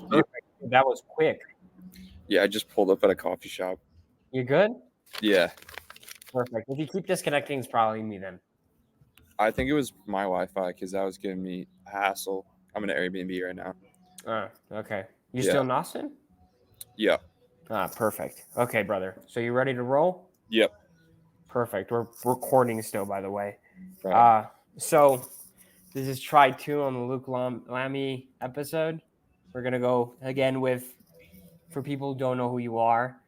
Perfect. That was quick. Yeah, I just pulled up at a coffee shop. You good? Yeah, Perfect. If you keep disconnecting, it's probably me then. I think it was my Wi-Fi because that was giving me a hassle. I'm in an Airbnb right now. Okay. You Yeah, still in Austin? yeah, Perfect. Okay, brother. So you ready to roll? yep. Perfect. We're recording still, by the way. Right. Uh, so this is try two on the Luke Lamy episode. We're gonna go again with for people who don't know who you are.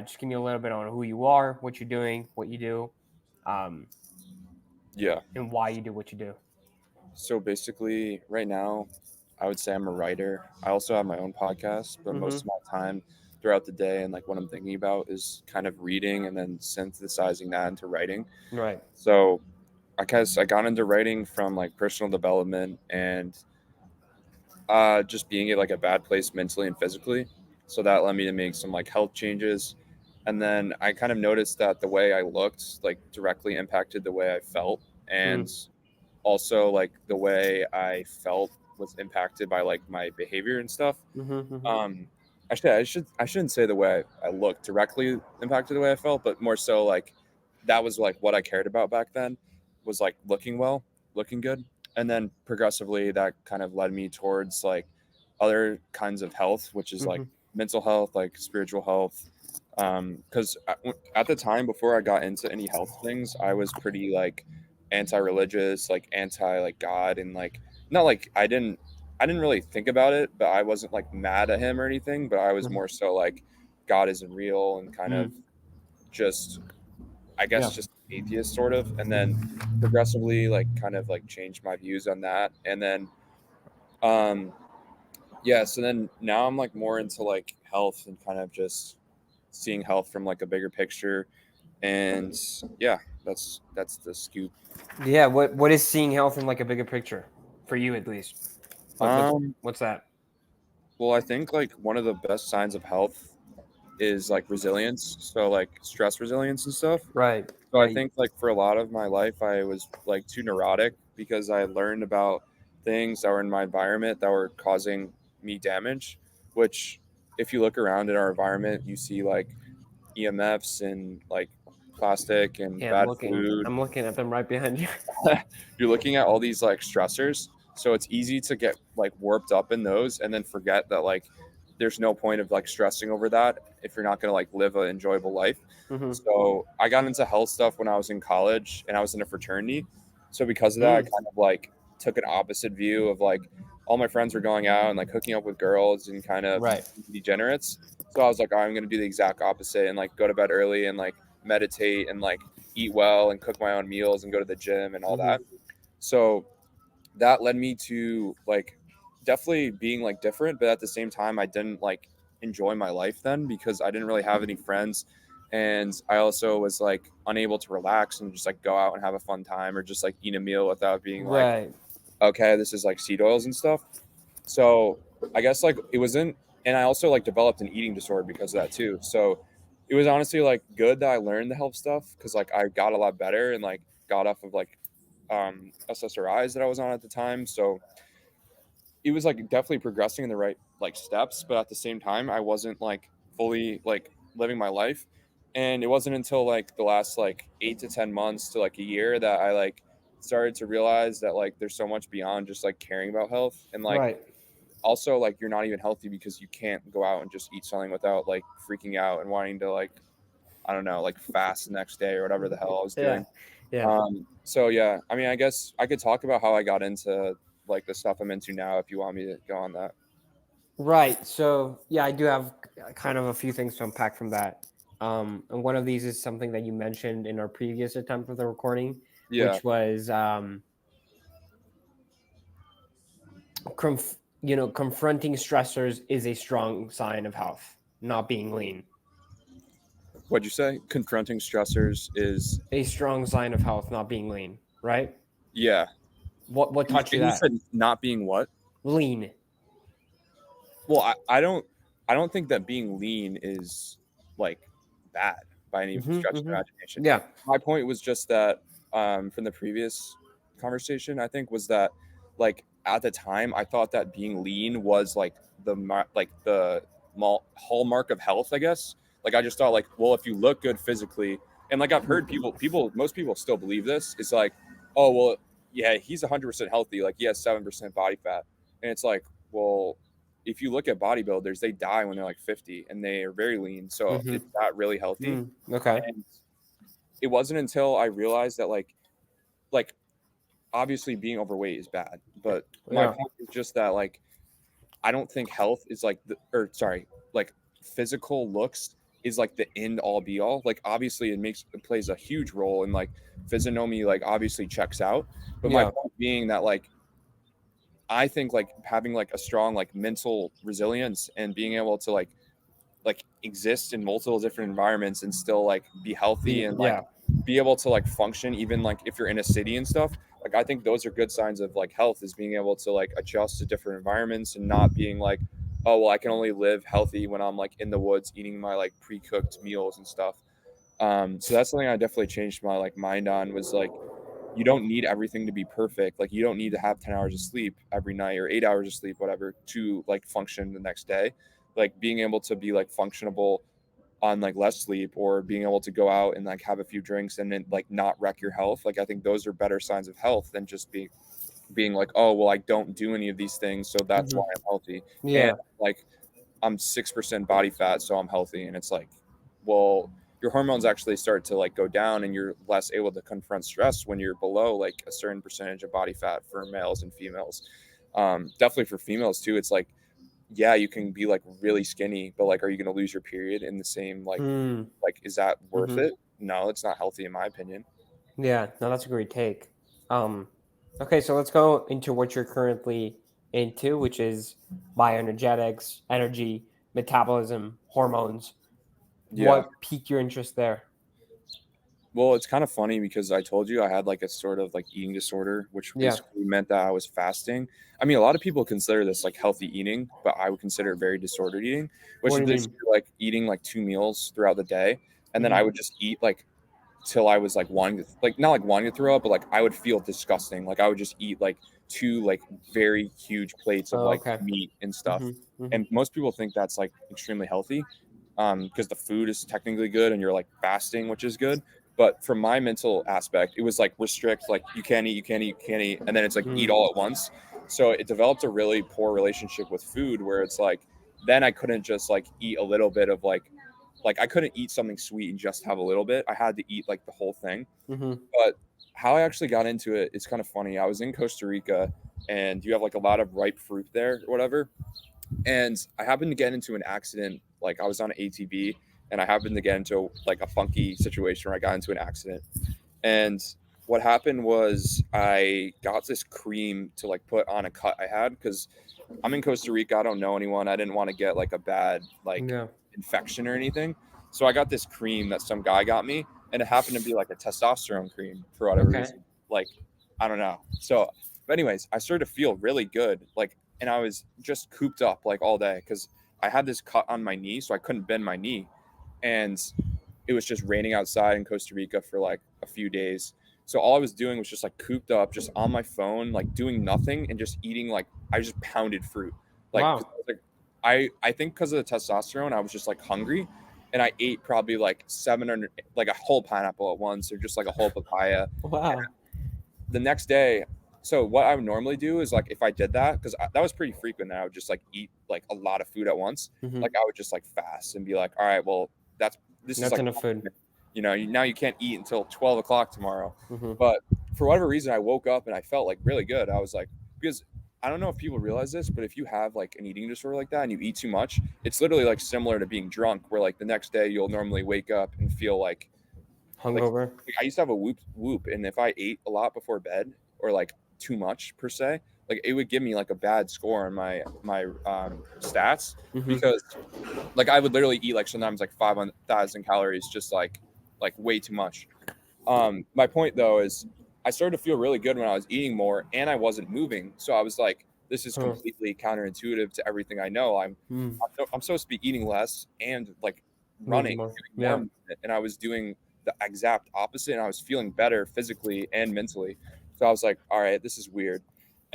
Just give me a little bit on who you are, what you're doing, what you do, um, Yeah. and why you do what you do. So basically, right now, I would say I'm a writer. I also have my own podcast, but most of Mm-hmm. my time throughout the day and like what I'm thinking about is kind of reading and then synthesizing that into writing. Right. So I guess I got into writing from like personal development and just being at like a bad place mentally and physically. So that led me to make some like health changes. And then I kind of noticed that the way I looked like directly impacted the way I felt. And Mm. also like the way I felt was impacted by like my behavior and stuff. Mm-hmm, mm-hmm. Um, Actually, I shouldn't say the way I looked directly impacted the way I felt, but more so like that was like what I cared about back then was like looking well, looking good, and then progressively that kind of led me towards like other kinds of health, which is like Mm-hmm. mental health, like spiritual health. Because at the time before I got into any health things, I was pretty like anti-religious, like anti like God, and like not like I didn't really think about it, but I wasn't like mad at him or anything. But I was more so like God isn't real and kind of Mm-hmm. just, I Yeah. guess, just atheist sort of. And then progressively, like, kind of like changed my views on that. And then, um, yeah, so then now I'm like more into like health and kind of just seeing health from like a bigger picture. And yeah, that's the scoop. Yeah. What is seeing health in like a bigger picture for you at least? Um, What's that? well, I think like one of the best signs of health is like resilience. So like stress resilience and stuff. Right. So I Right. think like for a lot of my life, I was like too neurotic because I learned about things that were in my environment that were causing me damage. Which, if you look around at our environment, you see like EMFs and like plastic and Yeah. bad food. I'm looking at them right behind you. You're looking at all these like stressors, so it's easy to get like warped up in those and then forget that like there's no point of like stressing over that if you're not going to like live an enjoyable life. Mm-hmm. So I got into health stuff when I was in college and I was in a fraternity. So because of that, I Mm. kind of like took an opposite view of like all my friends were going out and like hooking up with girls and kind of Right. degenerates. So I was like, I'm going to do the exact opposite and like go to bed early and like meditate and like eat well and cook my own meals and go to the gym and all Mm-hmm. that. So that led me to like definitely being like different, but at the same time, I didn't like enjoy my life then because I didn't really have any friends. And I also was like unable to relax and just like go out and have a fun time or just like eat a meal without being like, Right. okay, this is like seed oils and stuff. So I guess like it wasn't, and I also like developed an eating disorder because of that too. So it was honestly like good that I learned the health stuff because like I got a lot better and like got off of like SSRIs that I was on at the time. So it was like definitely progressing in the right like steps, but at the same time, I wasn't like fully like living my life. And it wasn't until like the last like 8 to 10 months to like a year that I like started to realize that like there's so much beyond just like caring about health and like Right. also like you're not even healthy because you can't go out and just eat something without like freaking out and wanting to like I don't know like fast the next day or whatever the hell I was Yeah. doing. Yeah. So yeah, I mean, I guess I could talk about how I got into like the stuff I'm into now if you want me to go on that. Right. So yeah, I do have kind of a few things to unpack from that. And one of these is something that you mentioned in our previous attempt with the recording, Yeah. which was confronting stressors is a strong sign of health, not being lean. What'd you say? Confronting stressors is A strong sign of health, not being lean. Right. yeah. What taught you And you that? said not being what? Lean. Well, I don't think that being lean is like bad by any Hmm, stretch of hmm. the imagination. Yeah. My point was just that from the previous conversation, I think was that like at the time I thought that being lean was like the hallmark of health, I guess. Like I just thought like, well, if you look good physically, and like I've heard most people still believe this. It's like, oh well, yeah, he's 100% healthy. Like he has 7% body fat, and it's like, well, if you look at bodybuilders, they die when they're like 50 and they are very lean. So Mm-hmm. it's not really healthy. Okay. And it wasn't until I realized that like obviously being overweight is bad, but my Yeah. point is just that like I don't think health is like like physical looks is like the end all be all. Like obviously it plays a huge role in like physiognomy, like obviously checks out. But my Yeah. point being that like I think like having like a strong like mental resilience and being able to like exist in multiple different environments and still like be healthy and like Yeah. be able to like function even like if you're in a city and stuff. Like I think those are good signs of like health, is being able to like adjust to different environments and not being like, oh well, I can only live healthy when I'm like in the woods eating my like pre-cooked meals and stuff. So that's something I definitely changed my like mind on, was like you don't need everything to be perfect. Like you don't need to have 10 hours of sleep every night or 8 hours of sleep, whatever, to like function the next day. Like being able to be like functionable on like less sleep, or being able to go out and like have a few drinks and then like not wreck your health. Like I think those are better signs of health than just being like, oh well, I don't do any of these things, so that's why I'm healthy. And Yeah. like I'm 6% body fat, so I'm healthy. And it's like, well, your hormones actually start to like go down and you're less able to confront stress when you're below like a certain percentage of body fat for males and females. Definitely for females too. It's like, yeah, you can be like really skinny, but like, are you going to lose your period in the same Mm. like, is that worth Mm-hmm. it? No, it's not healthy in my opinion. Yeah. No, that's a great take. Um. Okay, so let's go into what you're currently into, which is bioenergetics, energy, metabolism, hormones. Yeah. What piqued your interest there? Well, it's kind of funny because I told you I had like a sort of like eating disorder, which Yeah. basically meant that I was fasting. I mean, a lot of people consider this like healthy eating, but I would consider it very disordered eating, which What is do you mean? basically like eating like 2 meals throughout the day. And then I Mm-hmm. would just eat like till I was like wanting to, like, not like wanting to throw up, but like I would feel disgusting. Like I would just eat like two like very huge plates of Oh, like okay. meat and stuff. Mm-hmm. Mm-hmm. And most people think that's like extremely healthy, because the food is technically good and you're like fasting, which is good. But from my mental aspect, it was like restrict, like you can't eat, you can't eat, you can't eat, and then it's like eat Mm. all at once. So it developed a really poor relationship with food, where it's like then I couldn't just like eat a little bit of like I couldn't eat something sweet and just have a little bit. I had to eat like the whole thing. Mm-hmm. But how I actually got into it, it's kind of funny. I was in Costa Rica, and you have like a lot of ripe fruit there or whatever. And I happened to get into an accident. Like I was on an ATV, and I happened to get into like a funky situation where I got into an accident. And what happened was I got this cream to like put on a cut I had, because I'm in Costa Rica. I don't know anyone. I didn't want to get like a bad like Yeah. infection or anything. So I got this cream that some guy got me, and it happened to be like a testosterone cream for whatever Okay. reason. Like I don't know. So, but anyways, I started to feel really good. Like, and I was just cooped up like all day because I had this cut on my knee, so I couldn't bend my knee, and it was just raining outside in Costa Rica for like a few days. So all I was doing was just like cooped up, just on my phone, like doing nothing and just eating. Like I just pounded fruit. Like, 'cause Wow. I was like I think because of the testosterone, I was just like hungry, and I ate probably like 700, like a whole pineapple at once, or just like a whole papaya. Wow. The next day, so what I would normally do is like if I did that, because that was pretty frequent, that I would just like eat like a lot of food at once. Mm-hmm. Like I would just like fast and be like, all right, well that's this is That's like, enough food. now you can't eat until 12 o'clock tomorrow. Mm-hmm. But for whatever reason, I woke up and I felt like really good. I was like, because I don't know if people realize this, but if you have like an eating disorder like that and you eat too much, it's literally like similar to being drunk, where like the next day you'll normally wake up and feel like Hungover. I used to have a whoop, and if I ate a lot before bed, or like too much per se, like it would give me like a bad score on my stats, Mm-hmm. because like I would literally eat like sometimes like 5,000 calories, just like way too much. My point though is I started to feel really good when I was eating more and I wasn't moving, so I was like, this is Huh. completely counterintuitive to everything I know. Mm. I'm supposed to be eating less and like Moving running, more. doing more Yeah. movement, and I was doing the exact opposite, and I was feeling better physically and mentally. So I was like, all right, this is weird.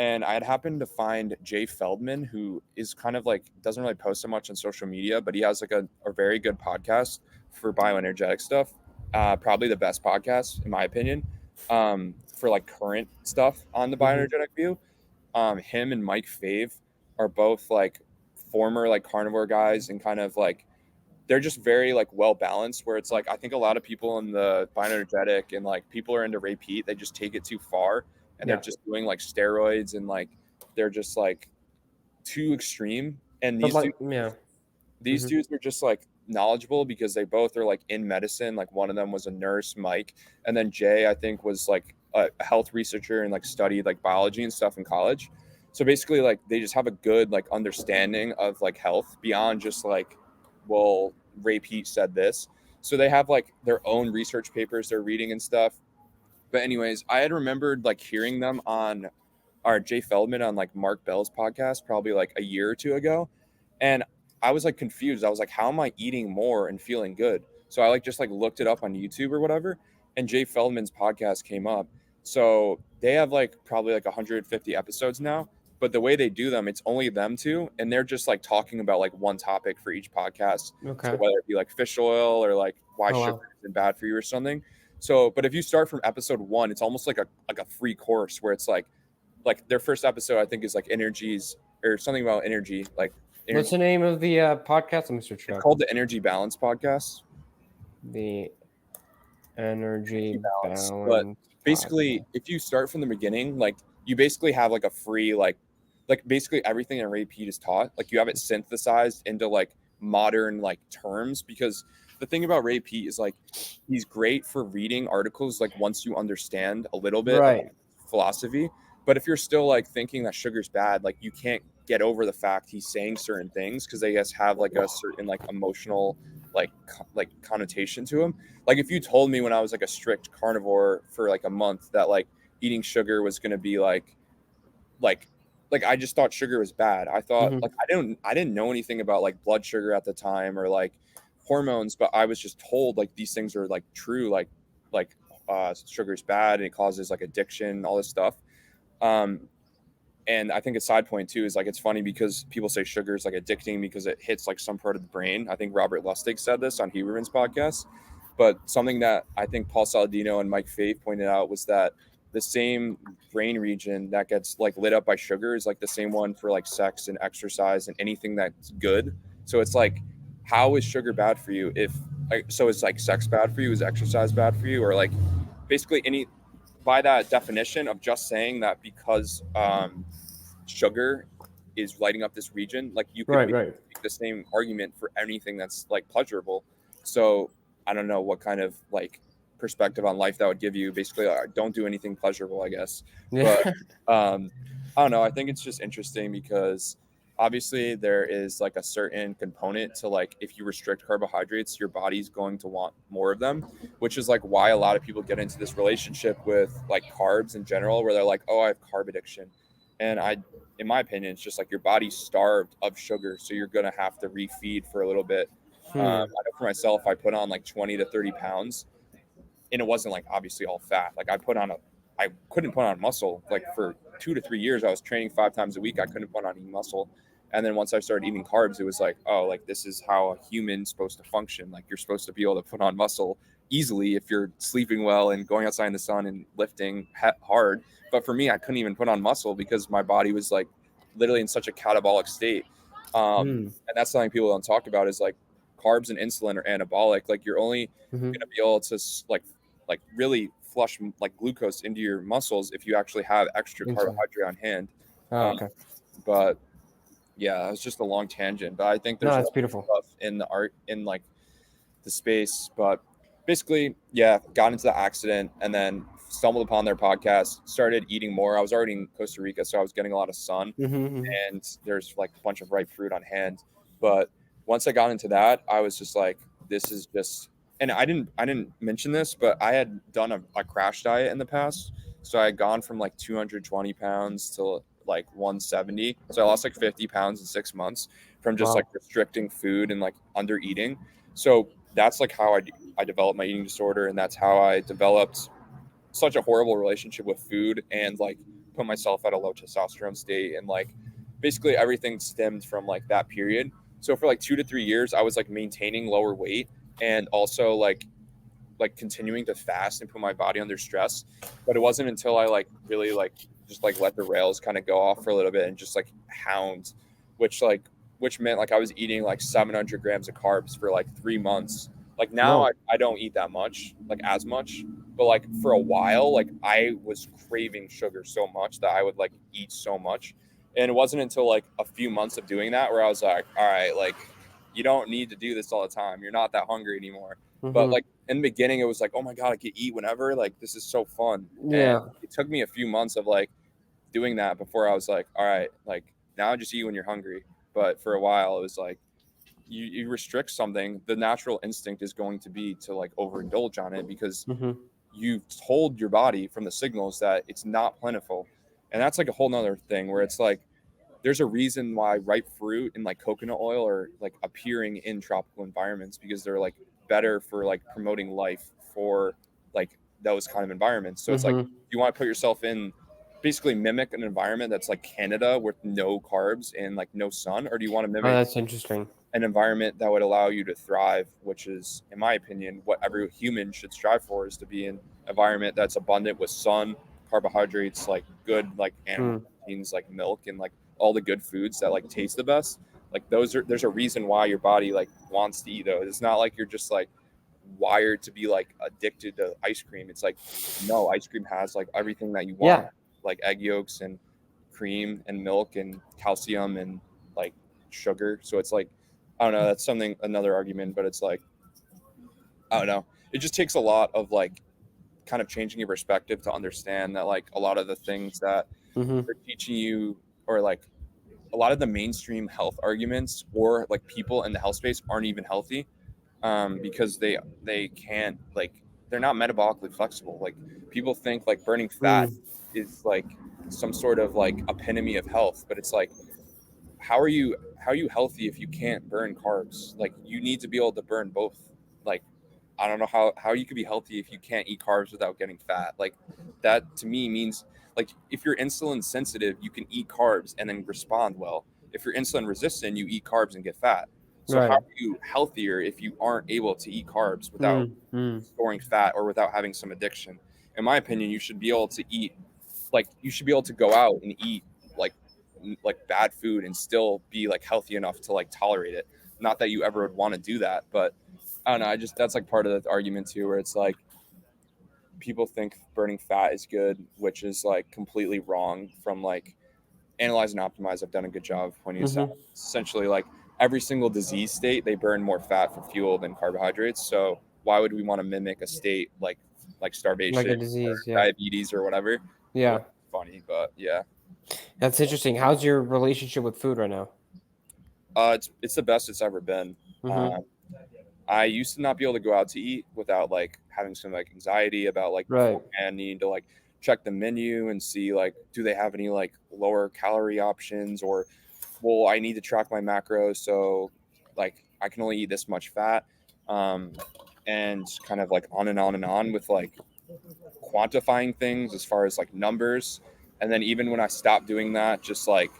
And I had happened to find Jay Feldman, who is kind of like doesn't really post so much on social media, but he has like a very good podcast for bioenergetic stuff. Probably the best podcast in my opinion, for like current stuff on the bioenergetic view. Him and Mike Fave are both like former like carnivore guys, and kind of like they're just very like well balanced, where it's like I think a lot of people in the bioenergetic and like people are into repeat, they just take it too far, and they're Yeah. just doing like steroids, and like they're just like too extreme. And But like, yeah. these dudes are just like knowledgeable because they both are like in medicine. Like one of them was a nurse, Mike, and then Jay I think was like a health researcher and like studied like biology and stuff in college. So basically like they just have a good like understanding of like health beyond just like, well, Ray Pete said this. So they have like their own research papers they're reading and stuff. But anyways, I had remembered like hearing them on our Jay Feldman on like Mark Bell's podcast probably like a year or two ago. And I was like confused. I was like, how am I eating more and feeling good? So I like just like looked it up on YouTube or whatever. And Jay Feldman's podcast came up. So they have like probably like 150 episodes now. But the way they do them, it's only them two. And they're just like talking about like one topic for each podcast. So Okay. whether it be like fish oil or like why Oh sugar wow. isn't bad for you or something. So, but if you start from episode one, it's almost like a free course where it's like their first episode I think is like energies or something about energy, like What's energy. the name of the podcast? Let me search it It's up. called the Energy Balance Podcast. The Energy Energy Balance. But Balance basically, Podcast. if you start from the beginning, like you basically have like a free like basically everything that Ray Pete is taught, like you have it synthesized into like modern like terms. Because the thing about Ray Pete is like he's great for reading articles like once you understand a little bit about Right. philosophy. But if you're still like thinking that sugar's bad, like you can't get over the fact he's saying certain things because they just have like a certain like emotional like connotation to him. Like if you told me when I was like a strict carnivore for like a month that like eating sugar was going to be like like I just thought sugar was bad. I thought Mm-hmm. like I didn't know anything about like blood sugar at the time or like hormones, but I was just told like these things are like true, like sugar's bad and it causes like addiction, all this stuff. um and I think a side point too is like it's funny because people say sugar is like addicting because it hits like some part of the brain. I think Robert Lustig said this on Huberman's podcast. But something that I think Paul Saladino and Mike Fave pointed out was that the same brain region that gets like lit up by sugar is like the same one for like sex and exercise and anything that's good. So it's like, how is sugar bad for you? If like, so is like sex bad for you? Is exercise bad for you? Or like basically any, by that definition of just saying that because sugar is lighting up this region, like you could Right. make Right. the same argument for anything that's like pleasurable. So I don't know what kind of like perspective on life that would give you. Basically, don't do anything pleasurable, I guess. But Yeah. I don't know. I think it's just interesting because obviously there is like a certain component to like if you restrict carbohydrates, your body's going to want more of them, which is like why a lot of people get into this relationship with like carbs in general, where they're like, oh, I have carb addiction. And in my opinion, it's just like your body's starved of sugar, so you're gonna have to refeed for a little bit. I Hmm. know for myself, I put on like 20 to 30 pounds, and it wasn't like obviously all fat. Like I couldn't put on muscle. Like for 2 to 3 years, I was training 5 times a week. I couldn't put on any muscle. And then once I started eating carbs, it was like, oh, like this is how a human's supposed to function. Like you're supposed to be able to put on muscle easily if you're sleeping well and going outside in the sun and lifting hard. But for me, I couldn't even put on muscle because my body was like literally in such a catabolic state. Hmm. And that's something people don't talk about is like carbs and insulin are anabolic. Like you're only Mm-hmm. going to be able to like really flush like glucose into your muscles if you actually have extra Insulin. carbohydrate on hand. Oh, Um, okay. but yeah, it's just a long tangent. But I think No, there's a that's lot of beautiful. stuff in the art in like the space. But basically, yeah, got into the accident and then stumbled upon their podcast, started eating more. I was already in Costa Rica, so I was getting a lot of sun Mm-hmm. and there's like a bunch of ripe fruit on hand. But once I got into that, I was just like, this is just, and I didn't mention this, but I had done a crash diet in the past. So I had gone from like 220 pounds to like 170. So I lost like 50 pounds in 6 months from just like Wow. restricting food and like under eating. So that's like how I developed my eating disorder. And that's how I developed such a horrible relationship with food and like put myself at a low testosterone state, and like basically everything stemmed from like that period. So for like 2 to 3 years, I was like maintaining lower weight and also like continuing to fast and put my body under stress. But it wasn't until I like really like just like let the rails kind of go off for a little bit and just like hound, which like which meant like I was eating like 700 grams of carbs for like 3 months. Like now Whoa. I don't eat that much, like as much, but like for a while, like I was craving sugar so much that I would like eat so much. And it wasn't until like a few months of doing that where I was like, all right, like you don't need to do this all the time. You're not that hungry anymore. But Mm-hmm. like in the beginning, it was like, oh my God, I could eat whenever. Like this is so fun. And Yeah. it took me a few months of like doing that before I was like, all right, like now just eat when you're hungry. But for a while, it was like you restrict something, the natural instinct is going to be to like overindulge on it because Mm-hmm. you've told your body from the signals that it's not plentiful. And that's like a whole nother thing where it's like there's a reason why ripe fruit and like coconut oil are like appearing in tropical environments because they're like better for like promoting life for like those kind of environments. So it's like Mm-hmm. you want to put yourself in basically mimic an environment that's like Canada with no carbs and like no sun, or do you want to Oh, mimic that's interesting. an environment that would allow you to thrive, which is, in my opinion, what every human should strive for, is to be in an environment that's abundant with sun, carbohydrates, like good like animal Mm. proteins, like milk, and like all the good foods that like taste the best. Like those are there's a reason why your body like wants to eat those. It's not like you're just like wired to be like addicted to ice cream. It's like no, ice cream has like everything that you want, Yeah. like egg yolks and cream and milk and calcium and like sugar. So it's like I don't know, that's something another argument, but it's like I don't know. It just takes a lot of like kind of changing your perspective to understand that like a lot of the things that Mm-hmm. they're teaching you or like a lot of the mainstream health arguments or like people in the health space aren't even healthy because they can't like they're not metabolically flexible. Like people think like burning fat Mm. is like some sort of like epitome of health, but it's like how are you healthy if you can't burn carbs? Like you need to be able to burn both. Like I don't know how you could be healthy if you can't eat carbs without getting fat. Like that to me means like if you're insulin sensitive, you can eat carbs and then respond well. If you're insulin resistant, you eat carbs and get fat. So how Right. are you healthier if you aren't able to eat carbs without Mm. Mm. storing fat or without having some addiction? In my opinion, you should be able to eat like you should be able to go out and eat like like bad food and still be like healthy enough to like tolerate it. Not that you ever would want to do that, but I don't know. I just that's like part of the argument too, where it's like people think burning fat is good, which is like completely wrong. From like Analyze and Optimize, I've done a good job of pointing this out. Mm-hmm. Essentially, like every single disease state, they burn more fat for fuel than carbohydrates. So why would we want to mimic a state like Like starvation a or disease. Yeah. diabetes or whatever? Which Yeah. is funny, but yeah. That's interesting. How's your relationship with food right now? It's the best it's ever been. Mm-hmm. Um, I used to not be able to go out to eat without like having some like anxiety about like Right. beforehand needing to like check the menu and see like do they have any like lower calorie options or well I need to track my macros so like I can only eat this much fat um, and kind of like on and on and on with like quantifying things as far as like numbers and then even when I stopped doing that just like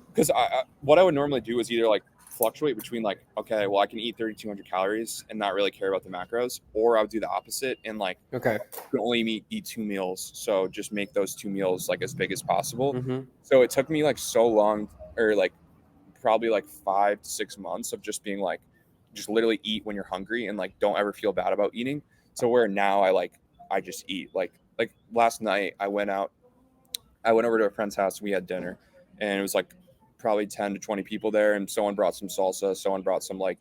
because what I would normally do is either like fluctuate between like okay well I can eat 3,200 calories and not really care about the macros or I would do the opposite and like Okay. can only eat 2 meals so just make those 2 meals like as big as possible. Mm-hmm. So it took me like so long or like probably like 5 to 6 months of just being like just literally eat when you're hungry and like don't ever feel bad about eating to where now I just eat like last night I went over to a friend's house. We had dinner, and it was like probably 10 to 20 people there. And someone brought some salsa. Someone brought some like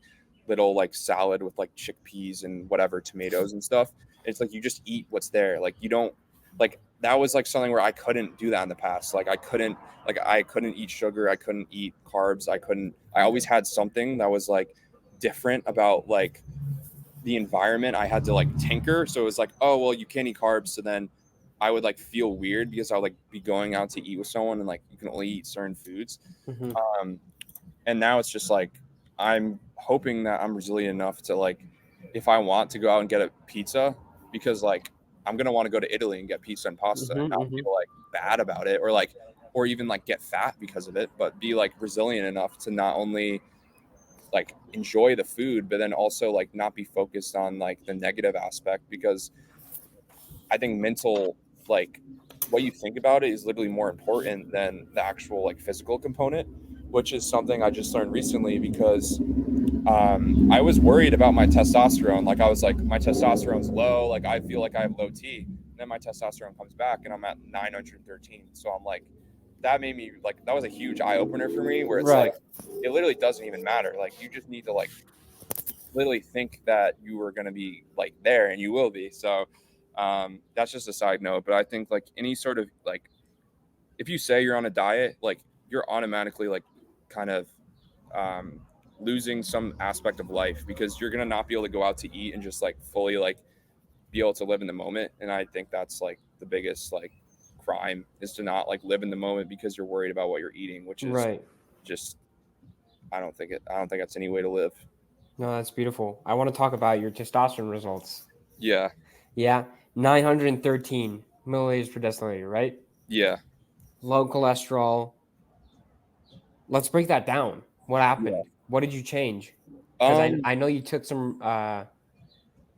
little like salad with like chickpeas and whatever tomatoes and stuff. And it's like you just eat what's there. Like you don't like that was like something where I couldn't do that in the past. I couldn't eat sugar. I couldn't eat carbs. I couldn't. I always had something that was like different about like the environment I had to like tinker. So it was like, oh well, you can't eat carbs. So then I would like feel weird because I would like be going out to eat with someone and like you can only eat certain foods. Mm-hmm. Um, and now it's just like I'm hoping that I'm resilient enough to like if I want to go out and get a pizza because like I'm gonna want to go to Italy and get pizza and pasta and not Mm-hmm. feel like bad about it, or even like get fat because of it, but be like resilient enough to not only like enjoy the food, but then also like not be focused on like the negative aspect, because I think mental, like what you think about it is literally more important than the actual like physical component, which is something I just learned recently because I was worried about my testosterone. Like I was like, my testosterone's low. Like I feel like I have low T. And then my testosterone comes back and I'm at 913. So I'm like, that made me like, that was a huge eye opener for me where it's Right. like, it literally doesn't even matter. Like you just need to like literally think that you were going to be like there, and you will be. So that's just a side note. But I think like any sort of like, if you say you're on a diet, like you're automatically like kind of um, losing some aspect of life, because you're gonna not be able to go out to eat and just like fully like be able to live in the moment. And I think that's like the biggest like crime, is to not like live in the moment because you're worried about what you're eating, which is Right. just, I don't think that's any way to live. No, that's beautiful. I want to talk about your testosterone results. Yeah. Yeah, 913 milliliters per deciliter, right? Yeah. Low cholesterol. Let's break that down. What Yeah. happened? What did you change? Because Um, I know you took some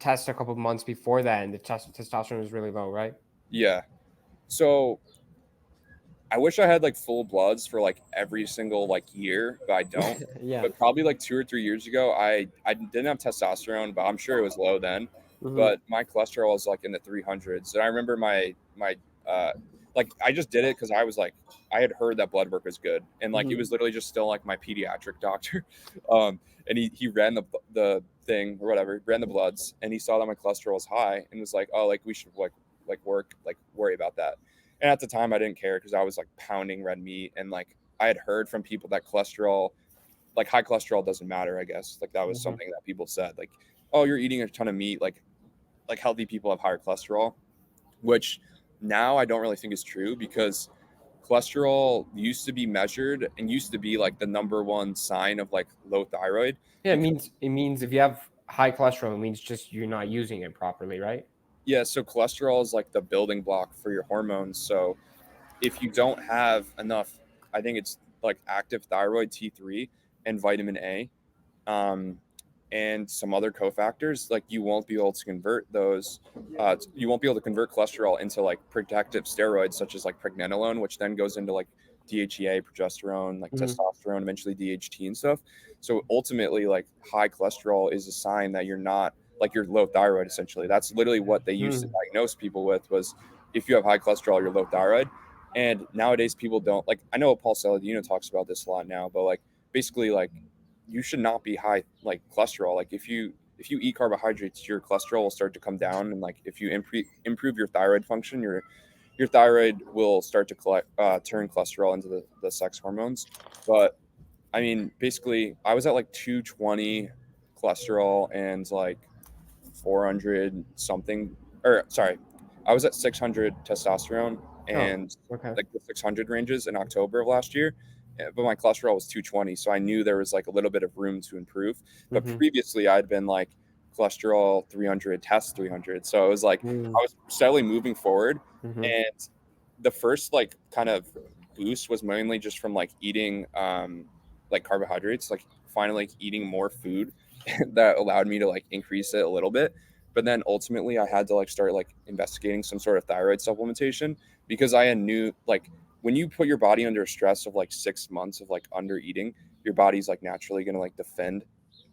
tests a couple of months before that, and the testosterone was really low, right? yeah. So I wish I had like full bloods for like every single like year, but I don't. Yeah. But probably like 2 or 3 years ago, I didn't have testosterone, but I'm sure it was low then. Hmm. But my cholesterol was like in the 300s, and I remember my uh like I just did it because I was like, I had heard that blood work was good, and like it Hmm. was literally just still like my pediatric doctor, and he ran the thing or whatever, ran the bloods, and he saw that my cholesterol was high and was like, oh, like we should like worry about that. And at the time, I didn't care because I was like pounding red meat, and like I had heard from people that cholesterol, like high cholesterol, doesn't matter. I guess like that was Hmm. something that people said, like, oh, you're eating a ton of meat, like healthy people have higher cholesterol, which now I don't really think is true, because cholesterol used to be measured and used to be like the number one sign of like low thyroid. Yeah, Because it means if you have high cholesterol, it means just you're not using it properly, right? yeah, so cholesterol is like the building block for your hormones. So if you don't have enough, I think it's like active thyroid T3 and vitamin A, um, and some other cofactors, like you won't be able to convert those. You won't be able to convert cholesterol into like protective steroids, such as like pregnenolone, which then goes into like DHEA, progesterone, like Hmm. testosterone, eventually DHT and stuff. So ultimately, like high cholesterol is a sign that you're not like you're low thyroid. Essentially, that's literally what they used to Hmm. diagnose people with, was if you have high cholesterol, you're low thyroid. And nowadays, people don't like. I know Paul Saladino talks about this a lot now, but like basically, like you should not be high like cholesterol. Like if you eat carbohydrates, your cholesterol will start to come down, and like if you improve your thyroid function, your thyroid will start to turn cholesterol into the sex hormones. But I mean, basically, I was at like 220 cholesterol and like 400 something, or sorry, I was at 600 testosterone Oh, and okay. like the 600 ranges in October of last year. But my cholesterol was 220. So I knew there was like a little bit of room to improve. But Hmm. previously I'd been like cholesterol 300, test 300. So it was like I was steadily moving forward. Hmm. And the first like kind of boost was mainly just from like eating like carbohydrates, like finally like eating more food that allowed me to like increase it a little bit. But then ultimately I had to like start like investigating some sort of thyroid supplementation, because I had knew like when you put your body under stress of like 6 months of like under eating, your body's like naturally going to like defend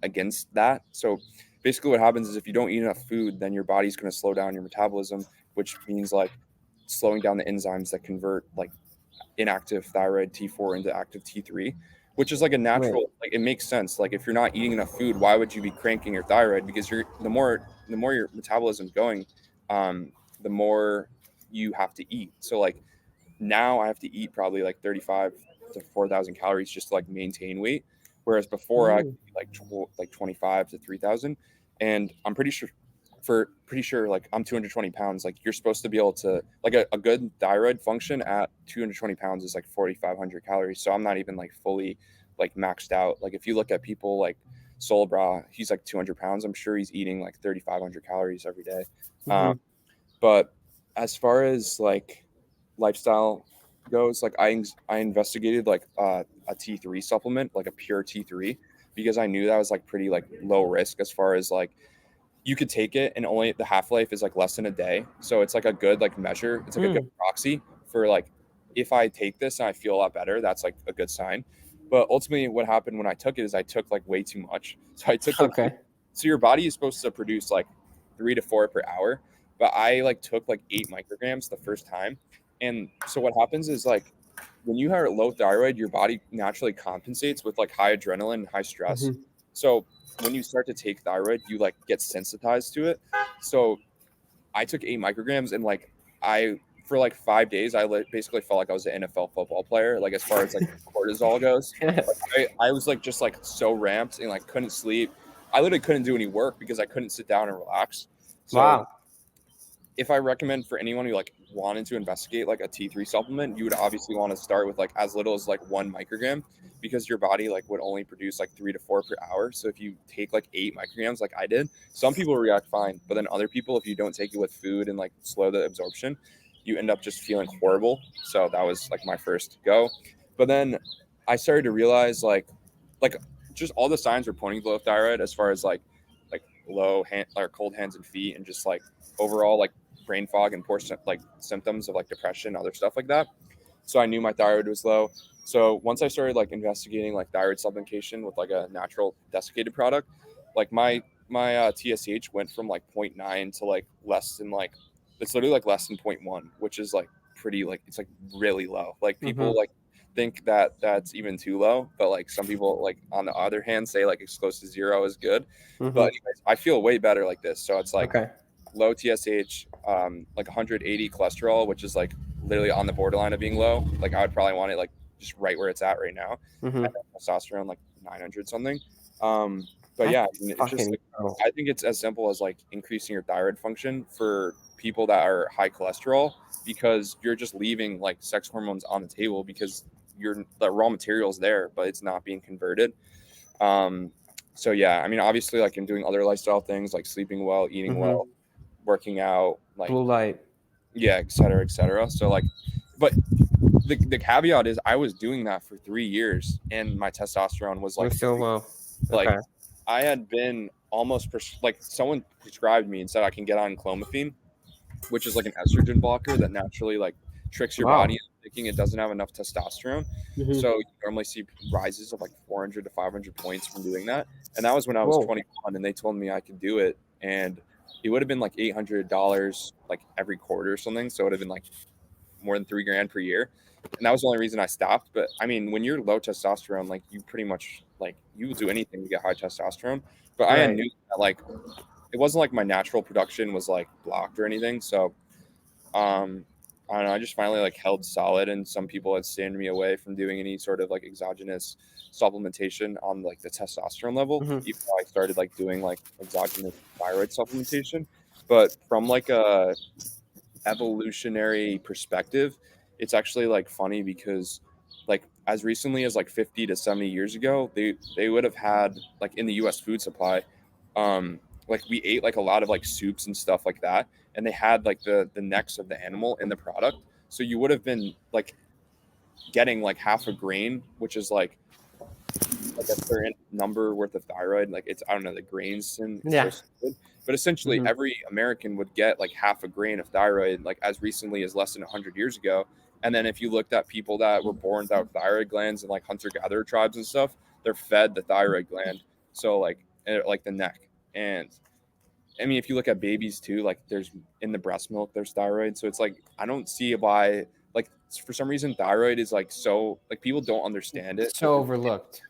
against that. So basically what happens is if you don't eat enough food, then your body's going to slow down your metabolism, which means like slowing down the enzymes that convert like inactive thyroid T4 into active T3, which is like a Right. natural, like it makes sense. Like if you're not eating enough food, why would you be cranking your thyroid? Because you're the more your metabolism's going, the more you have to eat. So like now I have to eat probably like 35 to 4,000 calories just to like maintain weight, whereas before I could Mm. eat like 25 to 3,000. And I'm pretty sure like I'm 220 pounds. Like you're supposed to be able to like a good thyroid function at 220 pounds is like 4,500 calories. So I'm not even like fully like maxed out. Like if you look at people like Solbra, he's like 200 pounds. I'm sure he's eating like 3,500 calories every day. Um, Hmm. But as far as like lifestyle goes, like I investigated like a T3 supplement, like a pure T3, because I knew that was like pretty like low risk as far as like you could take it and only the half-life is like less than a day. So it's like a good like measure. It's like a good Mm. proxy for like if I take this and I feel a lot better, that's like a good sign. But ultimately what happened when I took it is I took like way too much. So I took like Okay. so your body is supposed to produce like 3 to 4 per hour, but I like took like 8 micrograms the first time. And so what happens is like when you have low thyroid, your body naturally compensates with like high adrenaline and high stress. Hmm. So when you start to take thyroid, you like get sensitized to it. So I took 8 micrograms and like I for like 5 days basically felt like I was an NFL football player. Like as far as like cortisol goes, like I was like just like so ramped and like couldn't sleep. I literally couldn't do any work because I couldn't sit down and relax. So Wow. if I recommend for anyone who like wanted to investigate like a T3 supplement, you would obviously want to start with like as little as like 1 microgram because your body like would only produce like 3 to 4 per hour. So if you take like 8 micrograms, like I did, some people react fine, but then other people, if you don't take it with food and like slow the absorption, you end up just feeling horrible. So that was like my first go. But then I started to realize like just all the signs were pointing to low thyroid as far as like low hand or cold hands and feet and just like overall like brain fog and poor like symptoms of like depression, other stuff like that. So I knew my thyroid was low. So once I started like investigating like thyroid supplementation with like a natural desiccated product, like my TSH went from like zero point 0.9 to like less than like it's literally like less than 0.1, which is like pretty like it's like really low. Like people Hmm. like think that that's even too low, but like some people like on the other hand say like it's close to zero is good. But Hmm. anyways, I feel way better like this. So it's like Okay. low TSH, like 180 cholesterol, which is like literally on the borderline of being low. Like I would probably want it like just right where it's at right now. And Hmm. then testosterone like 900 something. Um, but That's yeah, I mean, it's just fucking like incredible. I think it's as simple as like increasing your thyroid function for people that are high cholesterol because you're just leaving like sex hormones on the table because the raw material's there, but it's not being converted. Um, so yeah, I mean, obviously, like I'm doing other lifestyle things like sleeping well, eating well, Hmm. working out, like Blue light. yeah, et cetera, et cetera. So like, but the caveat is I was doing that for 3 years and my testosterone was We're like still low. like Okay. I had been almost like someone prescribed me and said I can get on clomiphene, which is like an estrogen blocker that naturally like tricks your body Wow. into thinking it doesn't have enough testosterone. Hmm. So you normally see rises of like 400 to 500 points from doing that. And that was when I was Whoa. 21 and they told me I could do it. And it would have been like $800 like every quarter or something. So it would have been like more than 3 grand per year. And that was the only reason I stopped. But I mean, when you're low testosterone, like you pretty much like you will do anything to get high testosterone. But I Right. knew that like it wasn't like my natural production was like blocked or anything. So I don't know. I just finally like held solid, and some people had steered me away from doing any sort of like exogenous supplementation on like the testosterone level. Hmm. Even though I started like doing like exogenous thyroid supplementation, but from like a evolutionary perspective, it's actually like funny because like as recently as like 50 to 70 years ago, they would have had like in the US food supply, like we ate like a lot of like soups and stuff like that, and they had like the necks of the animal in the product. So you would have been like getting like half a grain, which is like a certain number worth of thyroid. Like it's I don't know the grains and it's so Yeah. stupid. But essentially Hmm. every American would get like half a grain of thyroid like as recently as less than 100 years ago. And then if you looked at people that were born without thyroid glands and like hunter gatherer tribes and stuff, they're fed the thyroid gland. So like the neck. And I mean if you look at babies too, like there's in the breast milk there's thyroid. So it's like I don't see why like for some reason thyroid is like so like people don't understand it. So overlooked.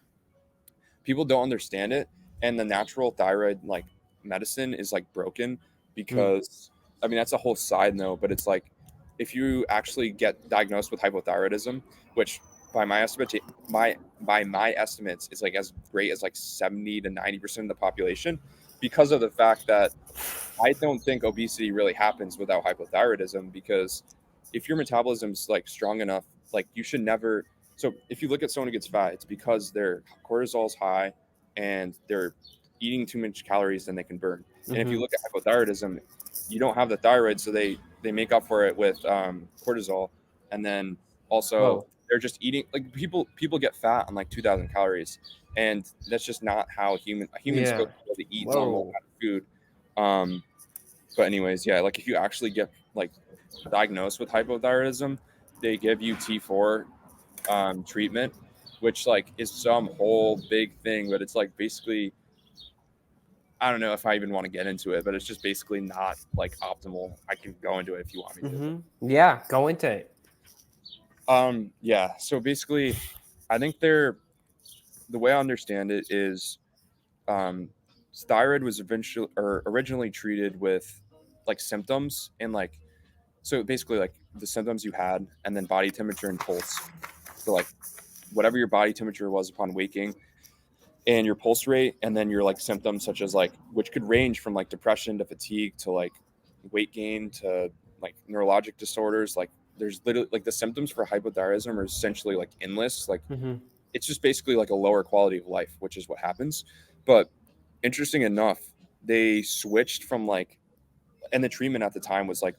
People don't understand it, and the natural thyroid like medicine is like broken Mm. because I mean that's a whole side note, but it's like if you actually get diagnosed with hypothyroidism, which by my estimate by my estimates is like as great as like 70 to 90% of the population because of the fact that I don't think obesity really happens without hypothyroidism because if your metabolism's like strong enough, like you should never. So if you look at someone who gets fat, it's because their cortisol's high and they're eating too much calories than they can burn. And if you Mm-hmm. look at hypothyroidism, you don't have the thyroid, so they make up for it with cortisol, and then also Whoa. they're just eating like people get fat on like 2,000 calories, and that's just not how humans Yeah. supposed to be able to eat normal Whoa. kind of food. But anyways, yeah, like if you actually get like diagnosed with hypothyroidism, they give you T4 treatment, which like is some whole big thing, but it's like basically I don't know if I even want to get into it, but it's just basically not like optimal. I can go into it if you want me to. Mm-hmm. Yeah, go into it. Yeah. So basically, I think the way I understand it is um, thyroid was eventually or originally treated with like symptoms and like so basically like the symptoms you had and then body temperature and pulse. So like whatever your body temperature was upon waking and your pulse rate and then your like symptoms such as like which could range from like depression to fatigue to like weight gain to like neurologic disorders like there's literally like the symptoms for hypothyroidism are essentially like endless like Mm-hmm. it's just basically like a lower quality of life, which is what happens. But interesting enough, they switched from like, and the treatment at the time was like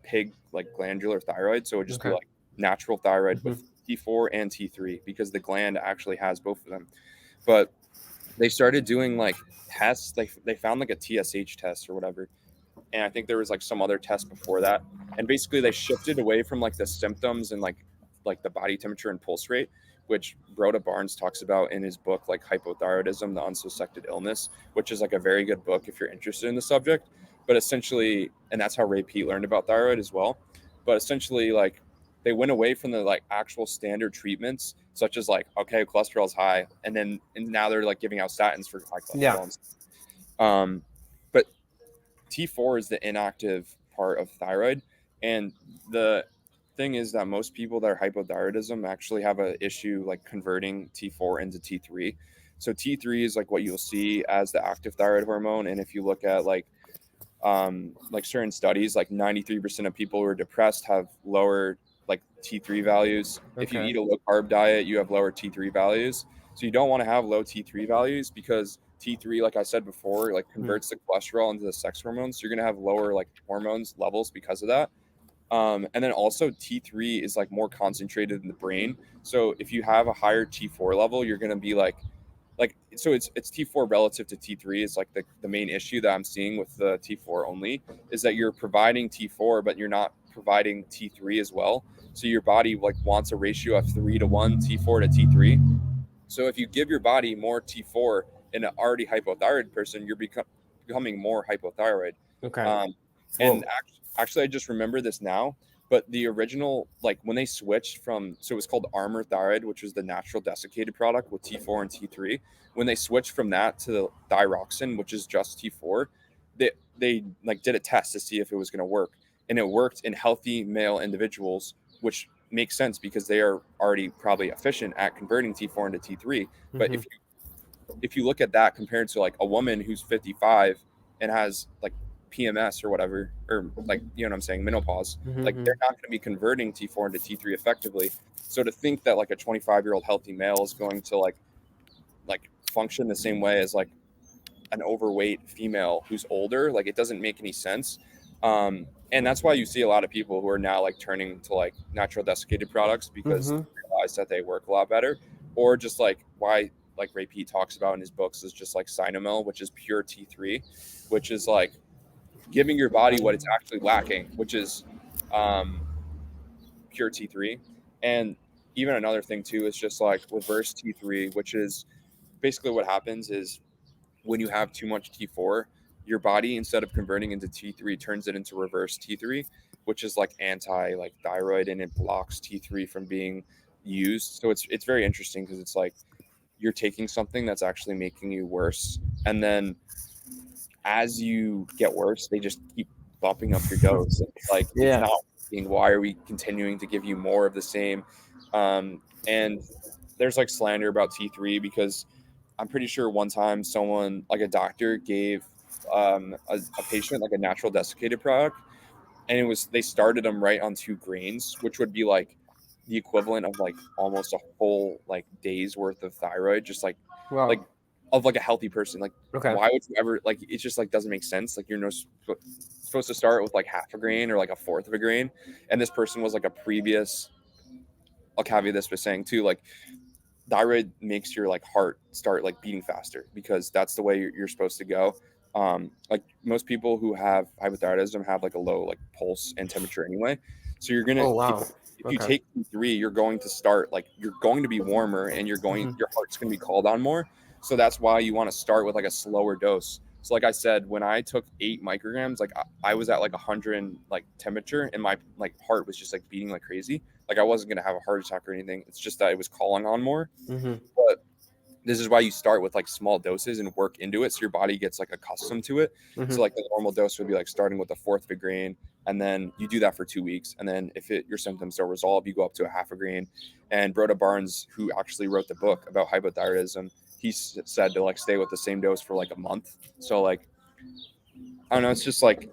pig like glandular thyroid, so it would just be Okay. like natural thyroid Mm-hmm. with T4 and T3 because the gland actually has both of them. But they started doing like tests, like they found like a TSH test or whatever, and I think there was like some other test before that. And basically they shifted away from like the symptoms and like the body temperature and pulse rate, which Rhoda Barnes talks about in his book like Hypothyroidism, the Unsuspected Illness, which is like a very good book if you're interested in the subject. But essentially, and that's how Ray Pete learned about thyroid as well. But essentially, like they went away from the like actual standard treatments, such as like okay, cholesterol's high, and now they're like giving out statins for high Yeah. cholesterol. Um, but T4 is the inactive part of thyroid. And the thing is that most people that are hypothyroidism actually have an issue like converting T4 into T3. So T3 is like what you'll see as the active thyroid hormone. And if you look at like certain studies, like 93% of people who are depressed have lower like T3 values. If you Okay. eat a low carb diet, you have lower T3 values. So you don't want to have low T3 values because T3, like I said before, like Mm-hmm. converts the cholesterol into the sex hormones. So you're gonna have lower like hormones levels because of that. And then also T3 is like more concentrated in the brain. So if you have a higher T4 level, you're gonna be like so it's T4 relative to T3 is like the main issue that I'm seeing with the T4 only is that you're providing T4 but you're not providing T3 as well. So your body like wants a ratio of 3-1 T4 to T3. So if you give your body more T4 in an already hypothyroid person, you're becoming more hypothyroid. Okay. Um, and Whoa. actually, I just remember this now. But the original, like when they switched from, so it was called Armor Thyroid, which was the natural desiccated product with T4 and T3. When they switched from that to the thyroxine, which is just T4, they like did a test to see if it was going to work, and it worked in healthy male individuals, which makes sense because they are already probably efficient at converting T4 into T3. But Mm-hmm. if you look at that compared to like a woman who's 55 and has like PMS or whatever, or like you know what I'm saying, menopause, like Mm-hmm. they're not going to be converting T4 into T3 effectively. So to think that like a 25-year-old healthy male is going to like function the same way as like an overweight female who's older, like it doesn't make any sense. And that's why you see a lot of people who are now like turning to like natural desiccated products because Mm-hmm. they realize that they work a lot better, or just like why like Ray Pete talks about in his books is just like Cynomel, which is pure T3, which is like giving your body what it's actually lacking, which is um, pure T3. And even another thing too is just like reverse T3, which is basically what happens is when you have too much T4, your body instead of converting into T3 turns it into reverse T3, which is like anti like thyroid and it blocks T3 from being used. So it's very interesting because it's like you're taking something that's actually making you worse, and then as you get worse, they just keep bumping up your dose. Like it's Yeah. not working. Why are we continuing to give you more of the same? And there's like slander about T3 because I'm pretty sure one time someone like a doctor gave a patient like a natural desiccated product, and it was they started them right on 2 grains, which would be like the equivalent of like almost a whole like day's worth of thyroid, just like Wow. of like a healthy person. Like, Okay. why would you ever, like, it just like doesn't make sense. Like, you're no supposed to start with like half a grain or like a fourth of a grain, and this person was like a previous. I'll caveat this by saying too, like, thyroid makes your like heart start like beating faster because that's the way you're supposed to go. Like most people who have hypothyroidism have like a low like pulse and temperature anyway. So you're gonna Oh wow. if you Okay. take T3, you're going to start like you're going to be warmer and your heart's gonna be called on more. So that's why you want to start with like a slower dose. So like I said, when I took 8 micrograms, like I was at like 100 like temperature, and my like heart was just like beating like crazy. Like I wasn't gonna have a heart attack or anything. It's just that it was calling on more. Mm-hmm. But this is why you start with like small doses and work into it so your body gets like accustomed to it. So Mm-hmm. like the normal dose would be like starting with a fourth of a grain, and then you do that for 2 weeks, and then if your symptoms don't resolve, you go up to a half a grain. And Broda Barnes, who actually wrote the book about hypothyroidism, he said to like stay with the same dose for like a month. So like I don't know, it's just like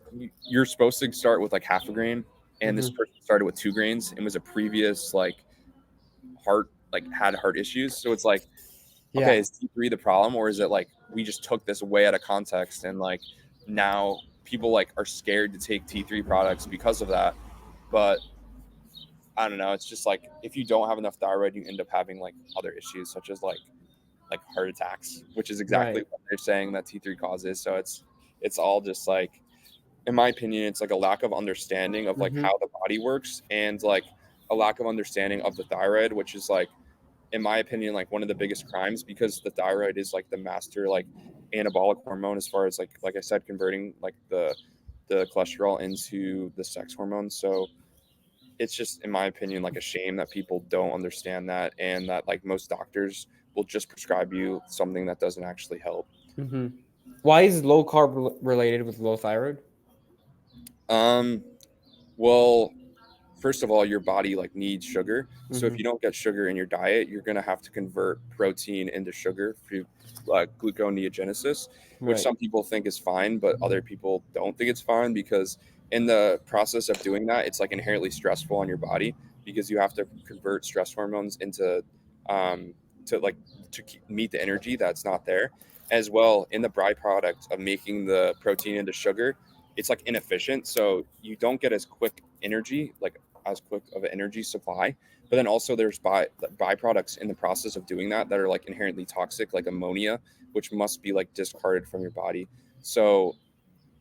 you're supposed to start with like half a grain, and this Mm-hmm. person started with 2 grains and was a previous like heart like had heart issues. So it's like, okay, Yeah. is T3 the problem, or is it like we just took this way out of context and like now people like are scared to take T3 products because of that? But I don't know. It's just like if you don't have enough thyroid, you end up having like other issues such as like heart attacks, which is exactly Right. what they're saying that T3 causes. So it's all just like, in my opinion, it's like a lack of understanding of like Mm-hmm. how the body works, and like a lack of understanding of the thyroid, which is like, in my opinion, like one of the biggest crimes, because the thyroid is like the master like anabolic hormone as far as like I said, converting like the cholesterol into the sex hormone. So it's just, in my opinion, like a shame that people don't understand that, and that like most doctors will just prescribe you something that doesn't actually help. Mm-hmm. Why is low carb related with low thyroid? um well, first of all, your body like needs sugar. So if Mm-hmm. you don't get sugar in your diet, you're going to have to convert protein into sugar through gluconeogenesis, which Right. some people think is fine, but other people don't think it's fine, because in the process of doing that, it's like inherently stressful on your body, because you have to convert stress hormones into um, to like meet the energy that's not there. As well, in the byproduct of making the protein into sugar, it's like inefficient, so you don't get as quick energy, like as quick of an energy supply. But then also there's byproducts in the process of doing that are like inherently toxic, like ammonia, which must be like discarded from your body. So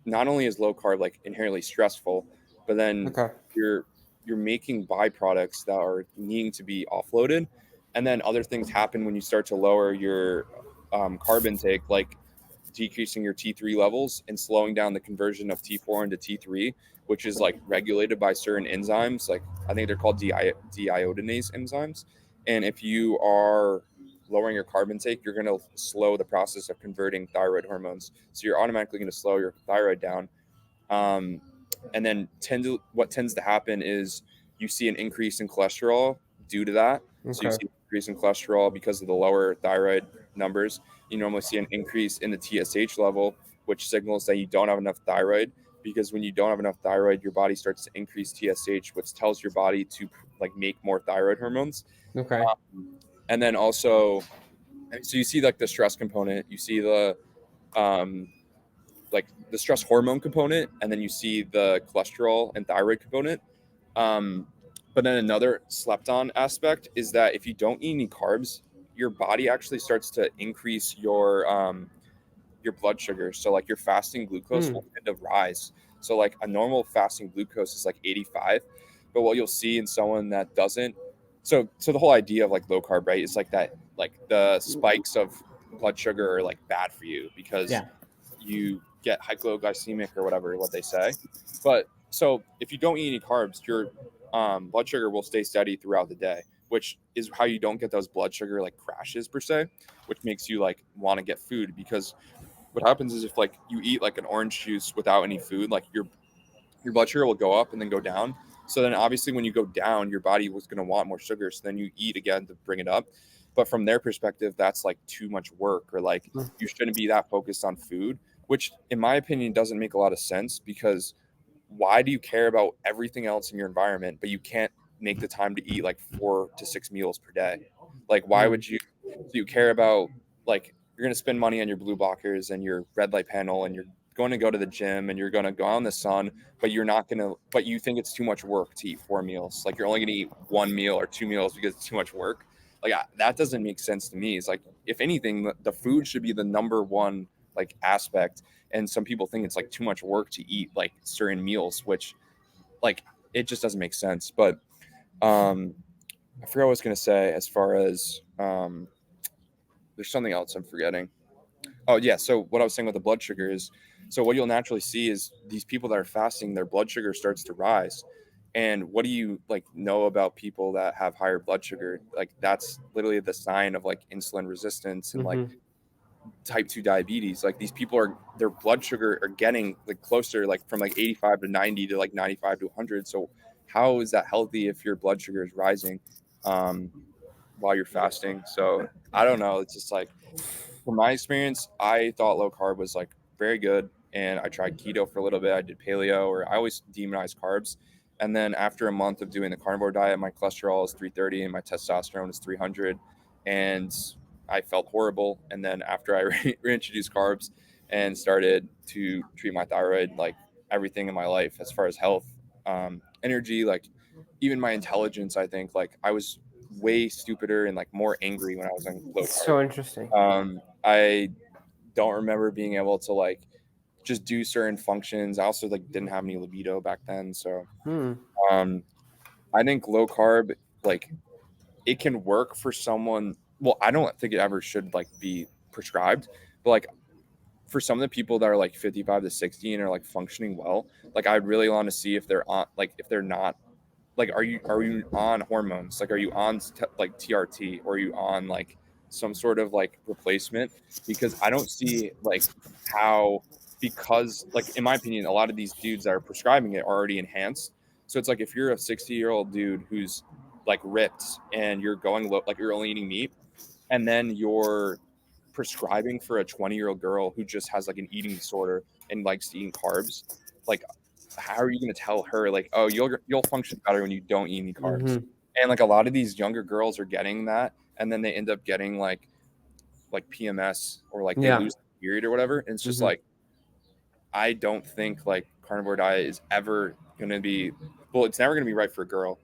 not only is low carb like inherently stressful, but then Okay. you're you're making byproducts that are needing to be offloaded, and then other things happen when you start to lower your carb intake, like decreasing your T3 levels and slowing down the conversion of T4 into T3, which is like regulated by certain enzymes. Like I think they're called deiodinase enzymes. And if you are lowering your carb intake, you're going to slow the process of converting thyroid hormones. So you're automatically going to slow your thyroid down. Um, and then what tends to happen is you see an increase in cholesterol due to that. So you Okay. see an increase in cholesterol because of the lower thyroid numbers. You normally see an increase in the TSH level, which signals that you don't have enough thyroid. Because when you don't have enough thyroid, your body starts to increase TSH, which tells your body to like make more thyroid hormones. Okay. And then also, so you see like the stress component, you see um, the stress hormone component, and then you see the cholesterol and thyroid component. Um, but then another slept on aspect is that if you don't eat any carbs, your body actually starts to increase your blood sugar. So like your fasting glucose Hmm. will tend to rise. So like a normal fasting glucose is like 85, but what you'll see in someone that doesn't, so the whole idea of like low carb, right, is like that, like the spikes of blood sugar are like bad for you because Yeah. you get hypoglycemic or whatever what they say. But so if you don't eat any carbs, your blood sugar will stay steady throughout the day, which is how you don't get those blood sugar like crashes per se, which makes you like want to get food. Because what happens is if like you eat like an orange juice without any food, like your blood sugar will go up and then go down. So then obviously when you go down, your body was going to want more sugar. So then you eat again to bring it up. But from their perspective, that's like too much work, or like you shouldn't be that focused on food, which in my opinion doesn't make a lot of sense. Because why do you care about everything else in your environment, but you can't make the time to eat like 4 to 6 meals per day? Like, why Hmm. would you, do you care about like you're going to spend money on your blue blockers and your red light panel, and you're going to go to the gym and you're going to go out in the sun, but you're not going to, but you think it's too much work to eat 4 meals. Like you're only going to eat 1 meal or 2 meals because it's too much work. Like that doesn't make sense to me. It's like, if anything, the food should be the number one like aspect. And some people think it's like too much work to eat like certain meals, which like it just doesn't make sense. But I forgot what I was going to say as far as there's something else I'm forgetting. Oh yeah. So what I was saying with the blood sugar is, so what you'll naturally see is these people that are fasting, their blood sugar starts to rise. And what do you like know about people that have higher blood sugar? Like that's literally the sign of like insulin resistance and like Mm-hmm. type 2 diabetes. Like these people are, their blood sugar are getting like closer, like from like 85 to 90 to like 95 to 100. So how is that healthy if your blood sugar is rising while you're fasting? So I don't know. It's just like, from my experience, I thought low carb was like very good, and I tried keto for a little bit. I did paleo, or I always demonize carbs. And then after a month of doing the carnivore diet, my cholesterol is 330 and my testosterone is 300, and I felt horrible. And then after I reintroduced carbs and started to treat my thyroid, like everything in my life as far as health, energy, like even my intelligence, I think like I was way stupider and like more angry when I was on low It's carb. so interesting. I don't remember being able to like just do certain functions. I also like didn't have any libido back then, so Hmm. um, I think low carb, like it can work for someone. Well, I don't think it ever should like be prescribed, but like for some of the people that are like 55 to 60 and are like functioning well, like I'd really want to see if they're on, like if they're not, like are you on hormones, like are you on like TRT, or are you on like some sort of like replacement? Because I don't see like how, because like in my opinion a lot of these dudes that are prescribing it are already enhanced. So it's like if you're a 60-year-old dude who's like ripped and you're going low, like you're only eating meat, and then you're prescribing for a 20-year-old girl who just has like an eating disorder and likes to eat carbs, like how are you going to tell her like, oh, you'll function better when you don't eat any carbs? Mm-hmm. And like a lot of these younger girls are getting that, and then they end up getting like PMS, or like they Yeah. lose the period or whatever. And it's just Mm-hmm. like, I don't think like carnivore diet is ever going to be, well, it's never going to be right for a girl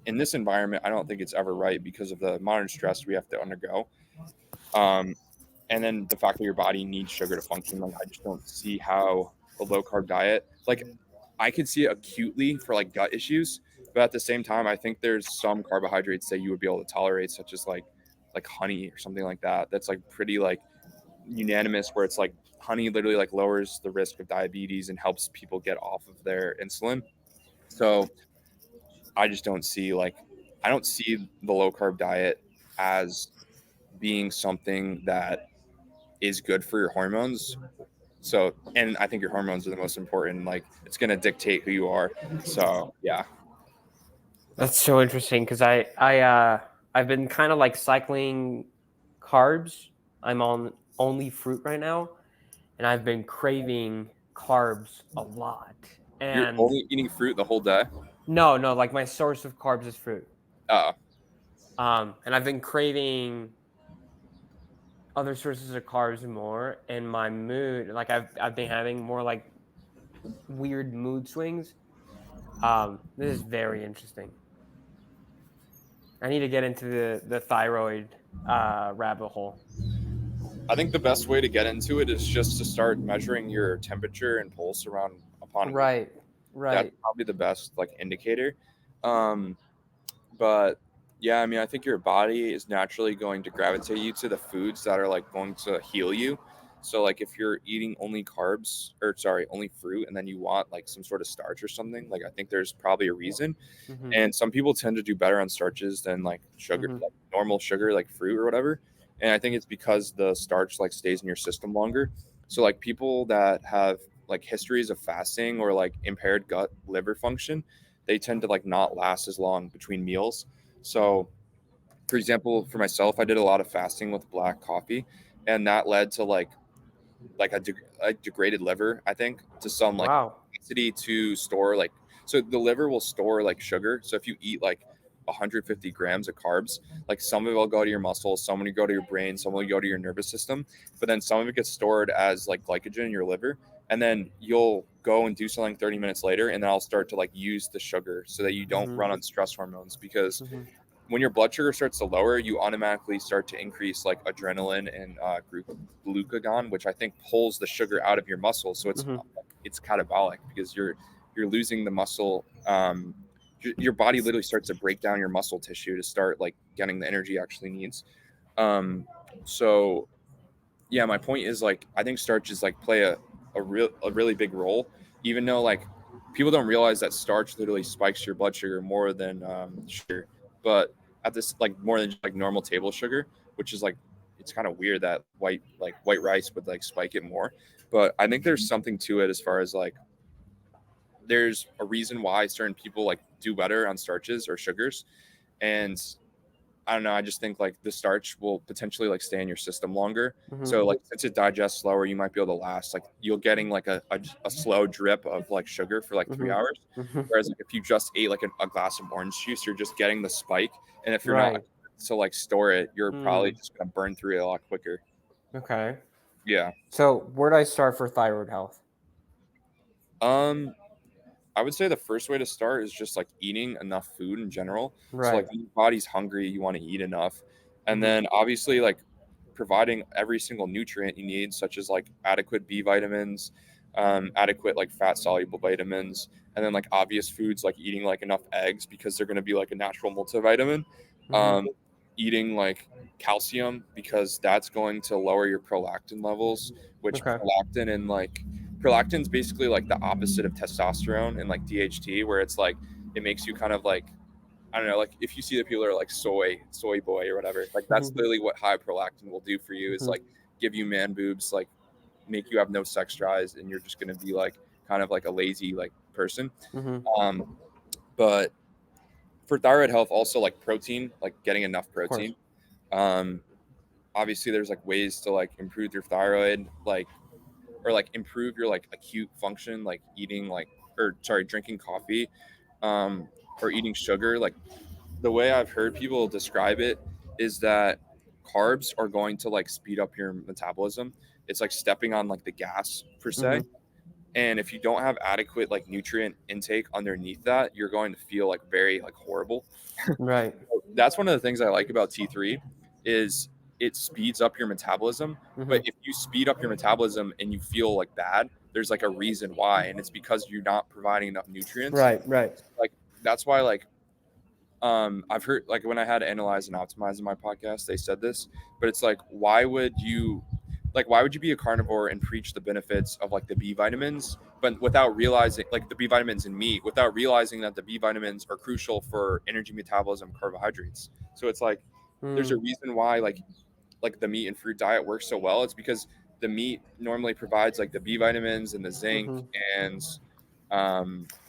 in this environment. I don't think it's ever right because of the modern stress we have to undergo. Um, and then the fact that your body needs sugar to function. Like I just don't see how a low carb diet, like I could see it acutely for like gut issues, but at the same time, I think there's some carbohydrates that you would be able to tolerate, such as like honey or something like that. That's like pretty like unanimous, where it's like honey literally like lowers the risk of diabetes and helps people get off of their insulin. So I just don't see like, I don't see the low carb diet as being something that is good for your hormones. So, and I think your hormones are the most important. Like, it's going to dictate who you are. So, yeah. That's so interesting because I've been kind of like cycling carbs. I'm on only fruit right now, and I've been craving carbs a lot. You're And only eating fruit the whole day. no, like my source of carbs is fruit. Uh, And I've been craving other sources of carbs more, and my mood, like I've been having more like weird mood swings. This is very interesting. I need to get into the thyroid rabbit hole. I think the best way to get into it is just to start measuring your temperature and pulse around upon awakening. Right, That's right. probably the best like indicator. Um, But yeah, I mean, I think your body is naturally going to gravitate you to the foods that are like going to heal you. So like if you're eating only carbs, or sorry, only fruit, and then you want like some sort of starch or something, like I think there's probably a reason. Mm-hmm, And some people tend to do better on starches than like sugar, mm-hmm, like normal sugar, like fruit or whatever. And I think it's because the starch like stays in your system longer. So like people that have like histories of fasting or like impaired gut liver function, they tend to like not last as long between meals. So for example, for myself, I did a lot of fasting with black coffee, and that led to like a degraded liver, I think, to some like wow. capacity to store like, so the liver will store like sugar. So if you eat like 150 grams of carbs. Like some of it will go to your muscles, some will go to your brain, some will go to your nervous system, but then some of it gets stored as like glycogen in your liver. And then you'll go and do something 30 minutes later, and then I'll start to like use the sugar so that you don't Mm-hmm. run on stress hormones, because Mm-hmm. when your blood sugar starts to lower, you automatically start to increase like adrenaline and glucagon, which I think pulls the sugar out of your muscles. So Mm-hmm. it's catabolic, because you're losing the muscle. Your body literally starts to break down your muscle tissue to start like getting the energy it actually needs. Um, so yeah, my point is like I think starches like play a really big role, even though like people don't realize that starch literally spikes your blood sugar more than sugar, but at this like more than just like normal table sugar, which is like it's kind of weird that white rice would like spike it more. But I think there's something to it as far as like there's a reason why certain people like do better on starches or sugars, and I don't know. I just think like the starch will potentially like stay in your system longer. Mm-hmm. So like since it digests slower, you might be able to last. Like you're getting like a slow drip of like sugar for like 3 hours. Mm-hmm. Whereas like if you just ate like a glass of orange juice, you're just getting the spike. And if you're not Right. to like store it, you're probably Mm. just gonna burn through it a lot quicker. Okay. Yeah. So where do I start for thyroid health? Um, I would say the first way to start is just like eating enough food in general. So Right. like when your body's hungry, you want to eat enough. And Mm-hmm. then obviously like providing every single nutrient you need, such as like adequate B vitamins, adequate like fat soluble vitamins, and then like obvious foods like eating like enough eggs because they're going to be like a natural multivitamin. Mm-hmm. Eating like calcium because that's going to lower your prolactin levels, which Okay. prolactin's basically like the opposite of testosterone and like DHT, where it's like it makes you kind of like I don't know, like if you see the people that are like soy boy or whatever, like that's Mm-hmm. literally what high prolactin will do for you is Mm-hmm. like give you man boobs, like make you have no sex drives, and you're just gonna be like kind of like a lazy like person. Mm-hmm. Um, but for thyroid health, also like protein, like getting enough Of course. protein. Um, obviously, there's like ways to like improve your thyroid, like or like improve your like acute function, like eating like or sorry, drinking coffee, or eating sugar. Like the way I've heard people describe it is that carbs are going to like speed up your metabolism. It's like stepping on like the gas per se. Mm-hmm. And if you don't have adequate like nutrient intake underneath that, you're going to feel like very like horrible. Right. That's one of the things I like about T3 is it speeds up your metabolism. Mm-hmm. But if you speed up your metabolism and you feel like bad, there's like a reason why, and it's because you're not providing enough nutrients. Right. Right. Like that's why like I've heard like when I had Analyze and Optimize in my podcast, they said this, but it's like why would you be a carnivore and preach the benefits of like the B vitamins, but without realizing like the B vitamins in meat, without realizing that the B vitamins are crucial for energy metabolism, carbohydrates. So it's like there's a Mm. reason why like the meat and fruit diet works so well. It's because the meat normally provides like the B vitamins and the zinc Mm-hmm. and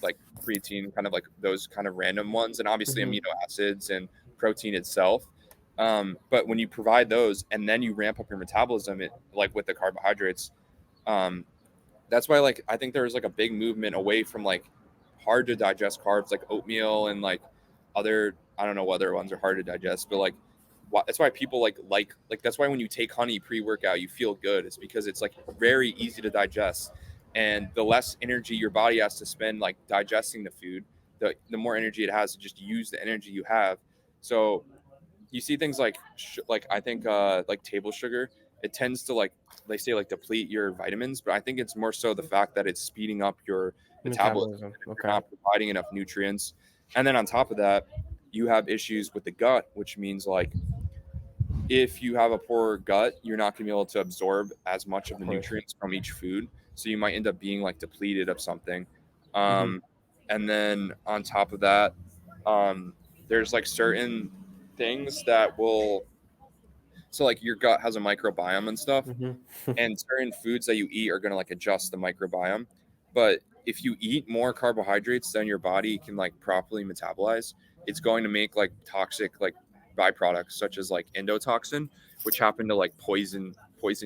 like creatine, kind of like those kind of random ones, and obviously Mm-hmm. amino acids and protein itself. But when you provide those and then you ramp up your metabolism, it like with the carbohydrates, um, that's why like I think there's like a big movement away from like hard to digest carbs like oatmeal and like other I don't know what other ones are hard to digest, but like that's why people like that's why when you take honey pre-workout you feel good. It's because it's like very easy to digest, and the less energy your body has to spend like digesting the food, the more energy it has to just use the energy you have. So you see things like like I think like table sugar, it tends to like they say like deplete your vitamins, but I think it's more so the fact that it's speeding up your metabolism Metabolism. if you're Okay. not providing enough nutrients. And then on top of that, you have issues with the gut, which means like if you have a poor gut, you're not going to be able to absorb as much of Of the course. nutrients from each food, so you might end up being like depleted of something. Mm-hmm. um, and then on top of that, um, there's like certain things that will so like your gut has a microbiome and stuff, Mm-hmm. and certain foods that you eat are going to like adjust the microbiome. But if you eat more carbohydrates than your body can like properly metabolize, it's going to make like toxic like byproducts such as like endotoxin, which happen to like poison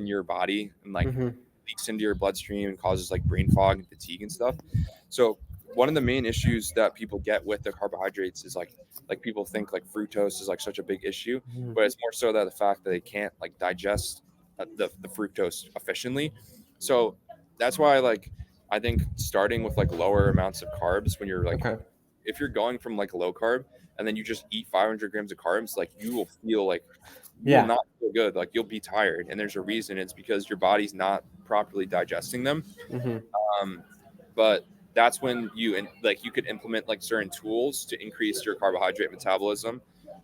your body and like Mm-hmm. leaks into your bloodstream and causes like brain fog and fatigue and stuff. So one of the main issues that people get with the carbohydrates is like people think like fructose is like such a big issue, Mhm. but it's more so that the fact that they can't like digest the fructose efficiently. So that's why like I think starting with like lower amounts of carbs when you're like, Okay. if you're going from like low carb and then you just eat 500 grams of carbs, like you will feel like you will Yeah. not feel good. Like you'll be tired, and there's a reason. It's because your body's not properly digesting them. Hmm. Um, but that's when like you could implement like certain tools to increase your carbohydrate metabolism,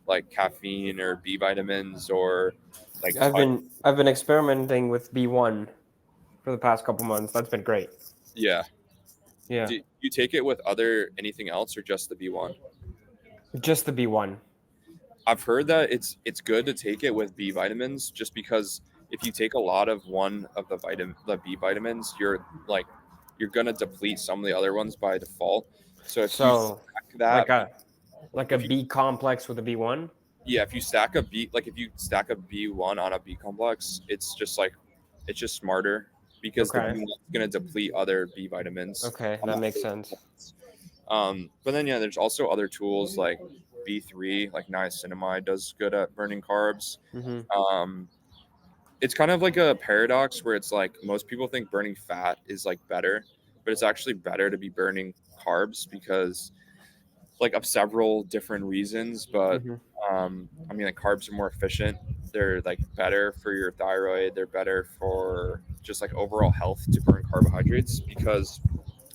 like caffeine or B vitamins or like I've been experimenting with B1 for the past couple months. That's been great. yeah. Yeah. Do you take it with other anything else or just the B1? Just the B1. I've heard that it's good to take it with B vitamins just because if you take a lot of one of the B vitamins, you're gonna deplete some of the other ones by default. So if you So stack that, like a if you B complex with a B1. yeah, if you stack a B like if you stack a B1 on a B complex, it's just smarter because the Okay. B1 is gonna deplete other B vitamins. Okay, On that that makes first sense. complex. But then yeah, there's also other tools like B3, like niacinamide does good at burning carbs. Hmm. Um, it's kind of like a paradox where it's like most people think burning fat is like better, but it's actually better to be burning carbs because like of several different reasons. But Hmm. I mean, like carbs are more efficient. They're like better for your thyroid. They're better for just like overall health to burn carbohydrates because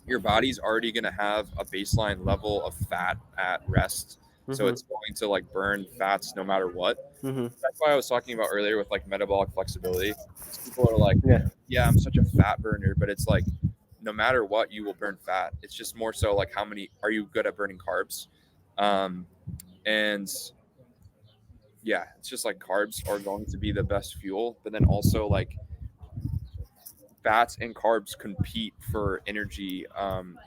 your body's already going to have a baseline level of fat at rest. So Hmm. it's going to like burn fats no matter what. Hmm. That's why I was talking about earlier with like metabolic flexibility. People are like, Yeah. yeah, I'm such a fat burner, but it's like no matter what, you will burn fat. It's just more so like how many are you good at burning carbs? Um, and yeah, it's just like carbs are going to be the best fuel, but then also like fats and carbs compete for energy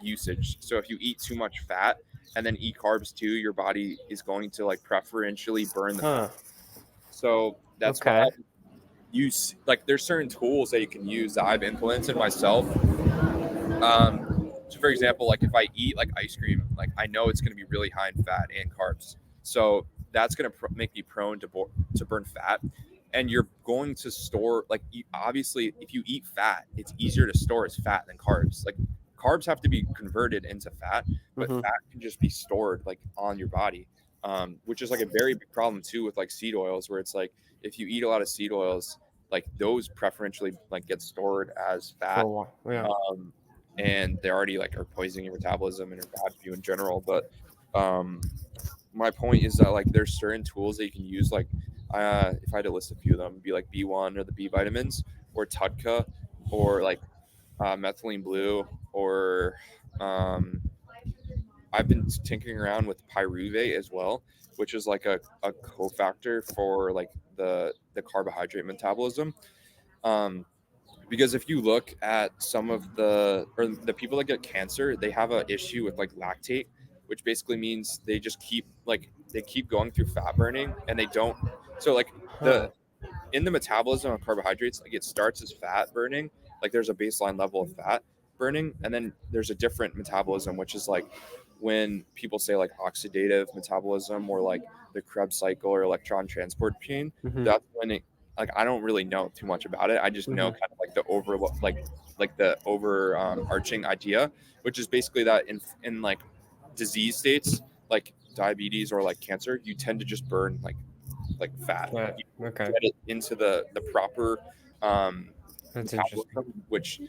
usage. So if you eat too much fat and then eat carbs too, your body is going to like preferentially burn the fat. Huh. So that's why Okay. like there's certain tools that you can use that I've implemented myself. So for example, like if I eat like ice cream, like I know it's going to be really high in fat and carbs. So that's going to make me prone to burn fat. And you're going to store like obviously if you eat fat, it's easier to store as fat than carbs. Like carbs have to be converted into fat, but Hmm. fat can just be stored like on your body, which is like a very big problem too with like seed oils, where it's like if you eat a lot of seed oils, like those preferentially like get stored as For fat. a while. Yeah. Um, and they already like are poisoning your metabolism and are bad for you in general. But um, my point is that like there's certain tools that you can use. Like if I had to list a few of them, it'd be like B1 or the B vitamins or TUDCA or like methylene blue or um, I've been tinkering around with pyruvate as well, which is like a cofactor for like the carbohydrate metabolism. Um, because if you look at some of the people that get cancer, they have an issue with like lactate, which basically means they keep going through fat burning and they don't. So like the Huh. in the metabolism of carbohydrates, like it starts as fat burning, like there's a baseline level of fat burning, and then there's a different metabolism, which is like when people say like oxidative metabolism or like the Krebs cycle or electron transport chain. Hmm. That's when it like I don't really know too much about it. I just know Hmm. kind of like the over arching idea, which is basically that in like disease states like diabetes or like cancer, you tend to just burn like fat. Yeah. You Okay. get it into the proper That's interesting. metabolism, which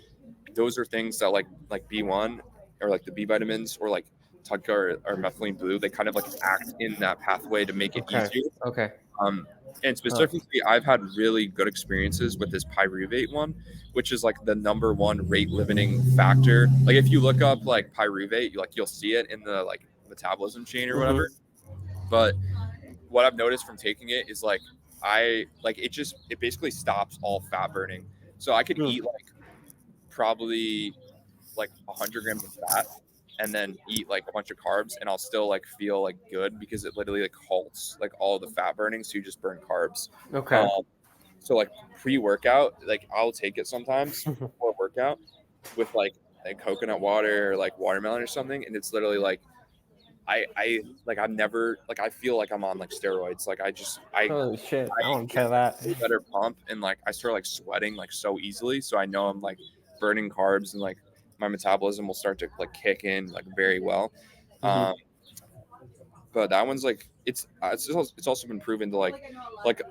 those are things that like B1 or like the B vitamins or like TUDCA or methylene blue, they kind of like act in that pathway to make it Okay. easier. Okay. Um, and Huh. specifically, I've had really good experiences with this pyruvate one, which is like the number one rate limiting factor. Like if you look up like pyruvate, you'll see it in the like metabolism chain or Hmm. whatever. But what I've noticed from taking it is like it basically stops all fat burning. So I could Hmm. eat like probably like 100 grams of fat and then eat like a bunch of carbs and I'll still like feel like good because it literally like halts like all the fat burning, so you just burn carbs. Okay. um so like pre-workout, like I'll take it sometimes before workout with like like coconut water or like watermelon or something, and it's literally like I like I've never like I feel like I'm on like steroids. Like Holy shit! I I don't get care that. a better pump, and like I start like sweating like so easily. So I know I'm like burning carbs, and like my metabolism will start to like kick in like very well. Mm-hmm. Um, but that one's like it's also been proven to like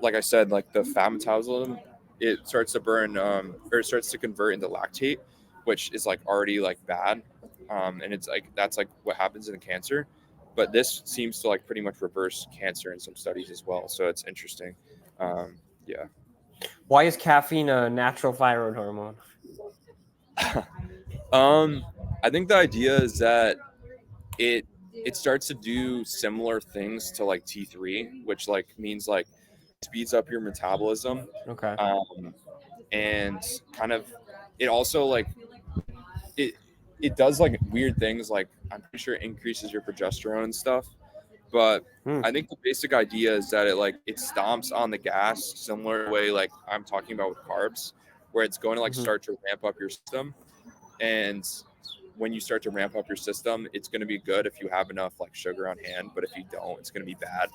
I said, like the fat metabolism, it starts to burn or it starts to convert into lactate, which is like already like bad, and it's like that's like what happens in cancer. But this seems to like pretty much reverse cancer in some studies as well, so it's interesting. Yeah. Why is caffeine a natural thyroid hormone? I think the idea is that it starts to do similar things to like T3, which like means like speeds up your metabolism, Okay. um, and kind of it also like it it does like weird things, like I'm pretty sure it increases your progesterone and stuff. But Hmm. I think the basic idea is that it stomps on the gas similar way like I'm talking about with carbs, where it's going to like Mm-hmm. start to ramp up your system. And when you start to ramp up your system, it's going to be good if you have enough like sugar on hand, but if you don't, it's going to be bad.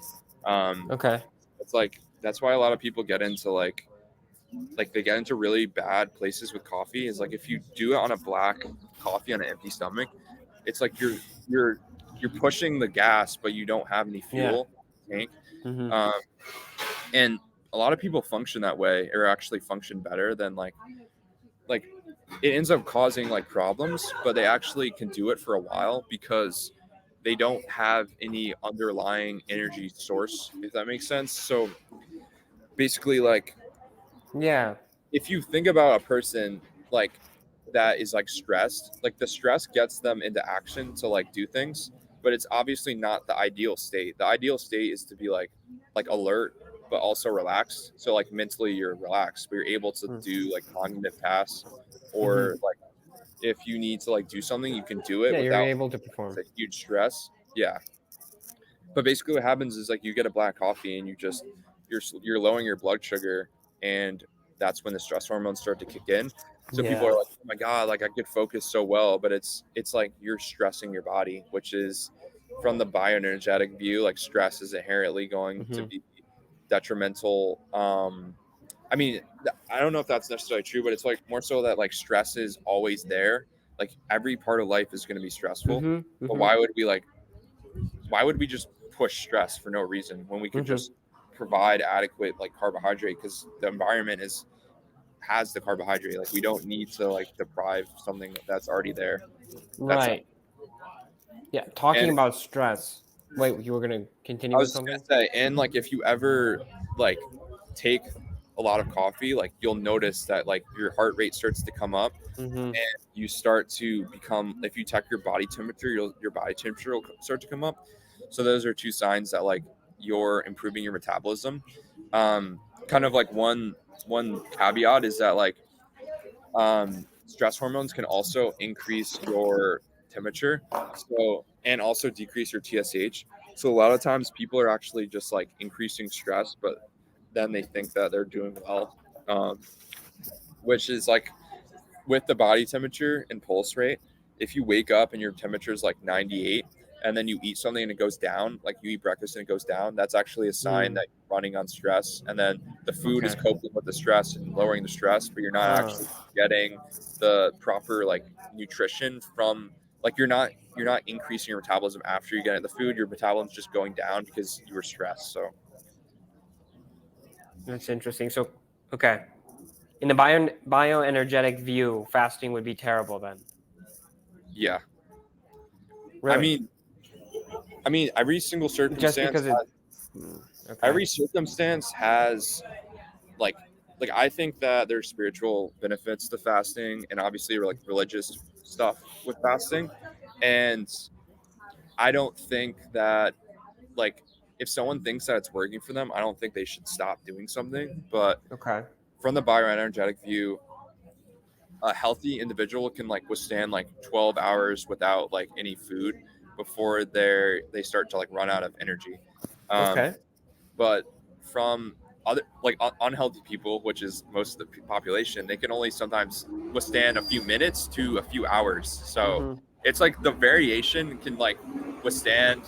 um Okay. it's like that's why a lot of people get into like they get into really bad places with coffee, is like if you do it on a black coffee on an empty stomach, it's like you're pushing the gas but you don't have any Yeah. fuel tank. Mm-hmm. um and a lot of people function that way, or actually function better than like it ends up causing like problems, but they actually can do it for a while because they don't have any underlying energy source, if that makes sense. So basically, like Yeah. if you think about a person like that is like stressed, like the stress gets them into action to like do things, but it's obviously not the ideal state. The ideal state is to be like alert but also relaxed. So like mentally you're relaxed, but you're able to do like cognitive tasks, Mm-hmm. or like if you need to like do something, you can do it Yeah, you're without able to perform. a huge stress. Yeah. But basically what happens is like you get a black coffee and you're lowering your blood sugar, and that's when the stress hormones start to kick in. So people Yeah. are like, oh my god, like I could focus so well, but it's like you're stressing your body, which is, from the bioenergetic view, like stress is inherently going to Mm-hmm. be detrimental. I mean, I don't know if that's necessarily true, but it's like more so that like stress is always there. Like every part of life is going to be stressful. Mm-hmm. But Mm-hmm. why would we just push stress for no reason when we could Mm-hmm. just provide adequate like carbohydrate, because the environment has the carbohydrate. Like we don't need to like deprive something that's already there. That's Right. Yeah. Talking and about stress. Wait, you were gonna continue I with was just something? gonna say, and like if you ever like take a lot of coffee, like you'll notice that like your heart rate starts to come up, Mm-hmm. and you start to become, if you check your body temperature, your body temperature will start to come up. So those are two signs that like you're improving your metabolism. Kind of like one caveat is that like stress hormones can also increase your temperature, so, and also decrease your TSH. So a lot of times people are actually just like increasing stress, but then they think that they're doing well, um, which is like with the body temperature and pulse rate. If you wake up and your temperature is like 98, and then you eat something and it goes down, like you eat breakfast and it goes down, that's actually a sign Mm. that you're running on stress. And then the food is Okay. coping with the stress and lowering the stress, but you're not Oh. actually getting the proper like nutrition from, like you're not increasing your metabolism after you get the food. Your metabolism's just going down because you were stressed. So That's interesting. So, okay. In the bioenergetic view, fasting would be terrible then. yeah, I Really? mean, every single Just circumstance because it. Okay. every circumstance has like I think that there's spiritual benefits to fasting, and obviously like religious stuff with fasting. And I don't think that like if someone thinks that it's working for them, I don't think they should stop doing something. But Okay. from the bioenergetic view, a healthy individual can like withstand like 12 hours without like any food before they start to like run out of energy. um, Okay. but from other like unhealthy people, which is most of the population, they can only sometimes withstand a few minutes to a few hours. So Mm-hmm. it's like the variation can like withstand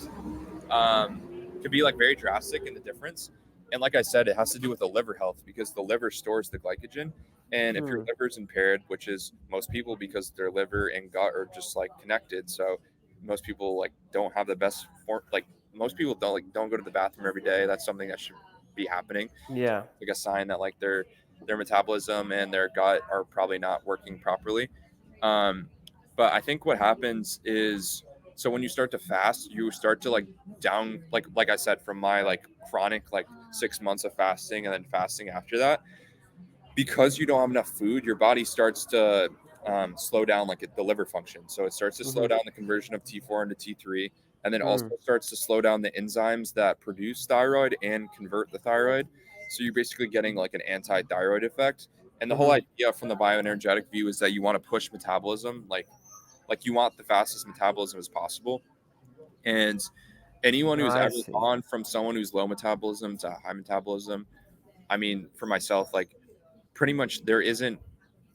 can be like very drastic in the difference. And like I said, it has to do with the liver health because the liver stores the glycogen. And if your Mm. liver is impaired, which is most people because their liver and gut are just like connected, so most people like don't have the best form. Like most people don't go to the bathroom every day. That's something that should be happening. Yeah. Like a sign that like their metabolism and their gut are probably not working properly. Um, but I think what happens is so when you start to fast, you start to like down like I said from my like chronic like 6 months of fasting and then fasting after that, because you don't have enough food, your body starts to slow down like the liver function. So it starts to slow Mm-hmm. down the conversion of T4 into T3, and then also Mm. starts to slow down the enzymes that produce thyroid and convert the thyroid. So you're basically getting like an anti-thyroid effect. And the whole Mm-hmm. idea from the bioenergetic view is that you want to push metabolism, like you want the fastest metabolism as possible. And anyone who's I ever see. gone from someone who's low metabolism to high metabolism, I mean, for myself, like pretty much there isn't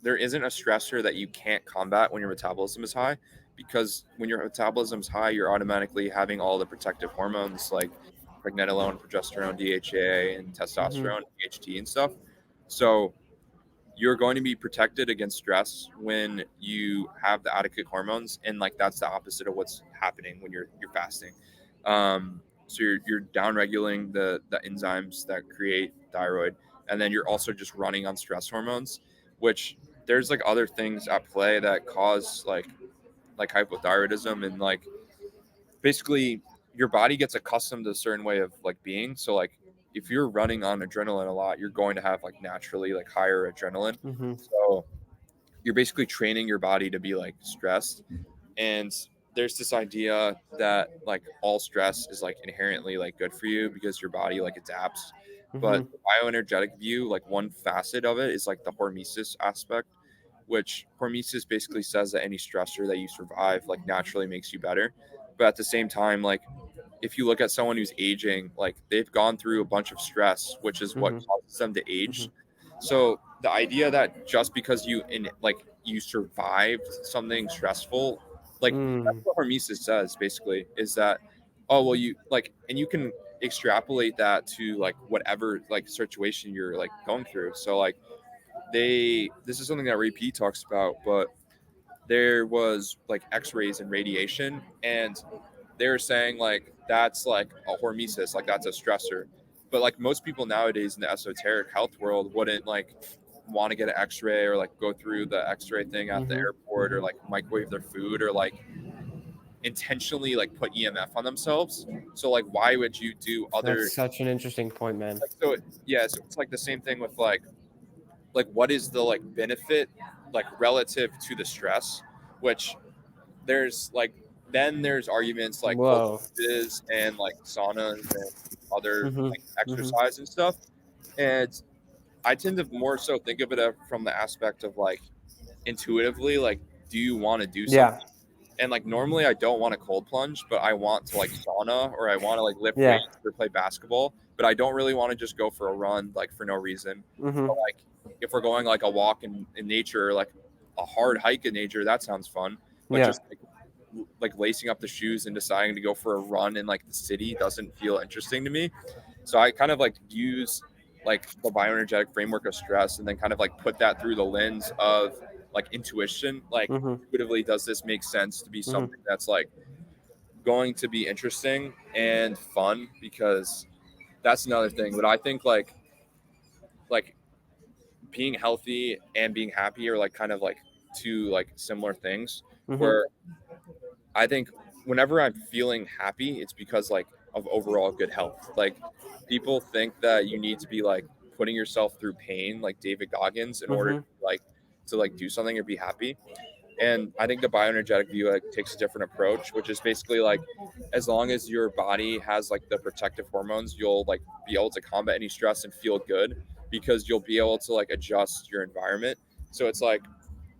a stressor that you can't combat when your metabolism is high, because when your metabolism is high, you're automatically having all the protective hormones like pregnenolone, progesterone, DHA, and Mm-hmm. testosterone, DHT, and stuff. So you're going to be protected against stress when you have the adequate hormones, and like that's the opposite of what's happening when you're fasting. So you're down regulating the enzymes that create thyroid, and then you're also just running on stress hormones, which there's like other things at play that cause like hypothyroidism, and like basically your body gets accustomed to a certain way of like being. So like if you're running on adrenaline a lot, you're going to have like naturally like higher adrenaline. Mm-hmm. So you're basically training your body to be like stressed. And there's this idea that like all stress is like inherently like good for you because your body like adapts. But Mm-hmm. the bioenergetic view, like one facet of it is like the hormesis aspect, which hormesis basically says that any stressor that you survive like naturally makes you better. But at the same time, like if you look at someone who's aging, like they've gone through a bunch of stress, which is what Mm-hmm. causes them to Mm-hmm. age. So the idea that just because you survived something stressful, like that's Mm. what hormesis says basically, is that oh well you like, and you can extrapolate that to like whatever like situation you're like going through. So like this is something that Ray P talks about, but there was like X-rays and radiation, and they were saying like that's like a hormesis, like that's a stressor. But like most people nowadays in the esoteric health world wouldn't like want to get an X-ray or like go through the X-ray thing at the Mm-hmm. airport or Mm-hmm. like microwave their food or like intentionally like put EMF on themselves. So like why would you do That's other such an interesting point, man. like so yeah, so it's like the same thing with like what is the like benefit like relative to the stress, which there's like then there's arguments like cold Whoa. plunges and like saunas and other Mm-hmm. like Mm-hmm. exercise and stuff. And I tend to more so think of it from the aspect of like intuitively, like, do you want to do Yeah. something? And like normally I don't want to cold plunge, but I want to like sauna or I want to like lift Yeah. weights or play basketball, but I don't really want to just go for a run like for no reason. Mm-hmm. But like if we're going like a walk in nature, like a hard hike in nature, that sounds fun. But Yeah. just like lacing up the shoes and deciding to go for a run in like the city doesn't feel interesting to me. So I kind of like use like the bioenergetic framework of stress and then kind of like put that through the lens of like intuition. Like Mm-hmm. intuitively, does this make sense to be Mm-hmm. something that's like going to be interesting and fun? Because that's another thing. But I think like being healthy and being happy are like kind of like two like similar things. Mm-hmm. Where I think whenever I'm feeling happy, it's because like of overall good health. Like people think that you need to be like putting yourself through pain, like David Goggins, in order Mm-hmm. to like do something or be happy. And I think the bioenergetic view like takes a different approach, which is basically like as long as your body has like the protective hormones, you'll like be able to combat any stress and feel good because you'll be able to like adjust your environment. So it's like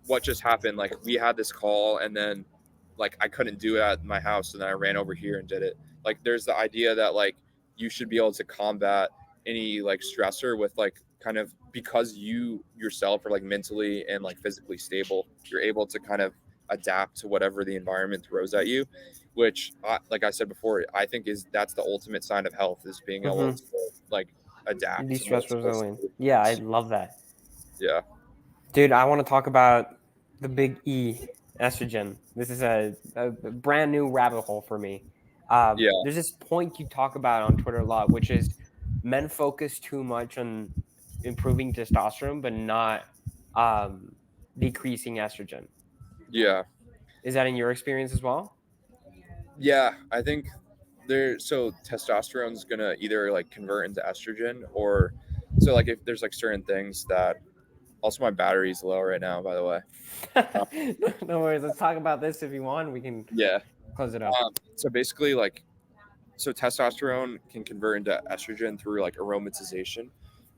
what just happened, like we had this call and then like I couldn't do it at my house and then I ran over here and did it. Like there's the idea that like you should be able to combat any like stressor with like kind of, because you yourself are like mentally and like physically stable, you're able to kind of adapt to whatever the environment throws at you, which like I said before, I think that's the ultimate sign of health, is being able Mm-hmm. to like adapt Be to stress multiple resilient. Yeah, I situations. love that. Yeah. Dude, I want to talk about the big E, estrogen. This is a brand new rabbit hole for me. Yeah. There's this point you talk about on Twitter a lot, which is men focus too much on improving testosterone, but not um, decreasing estrogen. Yeah. Is that in your experience as well? Yeah, I think so testosterone is gonna either like convert into estrogen, or so like if there's like certain things that, also my battery's low right now, by the way. Uh, No worries. Let's talk about this if you want. We can yeah. close it up. So basically, like, so testosterone can convert into estrogen through like aromatization,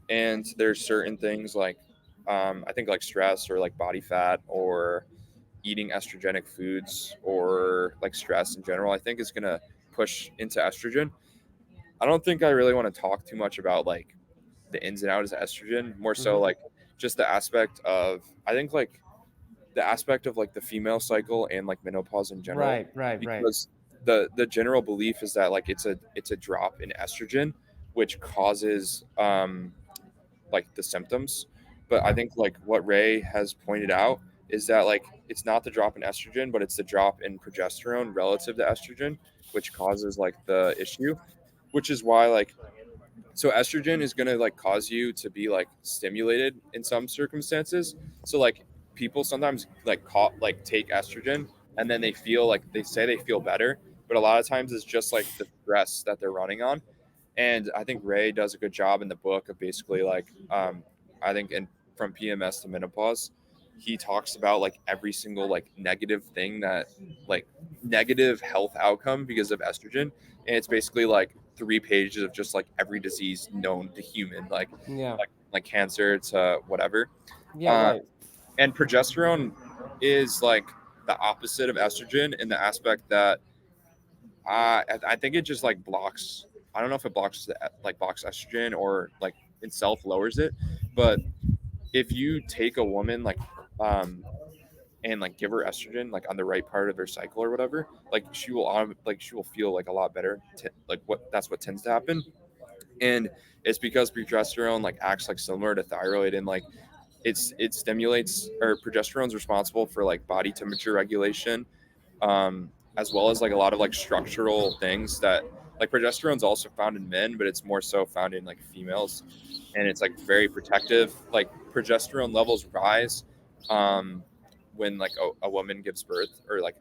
and there's certain things like, I think like stress or like body fat or eating estrogenic foods or like stress in general, I think is gonna push into estrogen. I don't think I really want to talk too much about like the ins and outs of estrogen, more so Hmm. like just the aspect of, I think like the aspect of like the female cycle and like menopause in general, Right, right, right. because the general belief is that like it's a drop in estrogen which causes like the symptoms. But I Okay. think like what Ray has pointed out is that like it's not the drop in estrogen, but it's the drop in progesterone relative to estrogen which causes like the issue, which is why like, so estrogen is going to like cause you to be like stimulated in some circumstances. So like people sometimes like like take estrogen and then they feel like, they say they feel better, but a lot of times it's just like the stress that they're running on. And I think Ray does a good job in the book of basically like, I think in from PMS to menopause, he talks about like every single like negative thing that, like negative health outcome because of estrogen, and it's basically like 3 pages of just like every disease known to human, Yeah. like cancer to whatever. Yeah, Uh, right. and progesterone is like the opposite of estrogen in the aspect that, I think it just like blocks. I don't know if it blocks blocks estrogen or like itself lowers it, but if you take a woman like, um and like give her estrogen like on the right part of her cycle or whatever, like she will feel like a lot better. Like what that's what tends to happen, and it's because progesterone like acts like similar to thyroid, and like it stimulates, or progesterone's responsible for like body temperature regulation, as well as like a lot of like structural things that, like progesterone's also found in men, but it's more so found in like females, and it's like very protective. Like progesterone levels rise, um, when like a woman gives birth, or like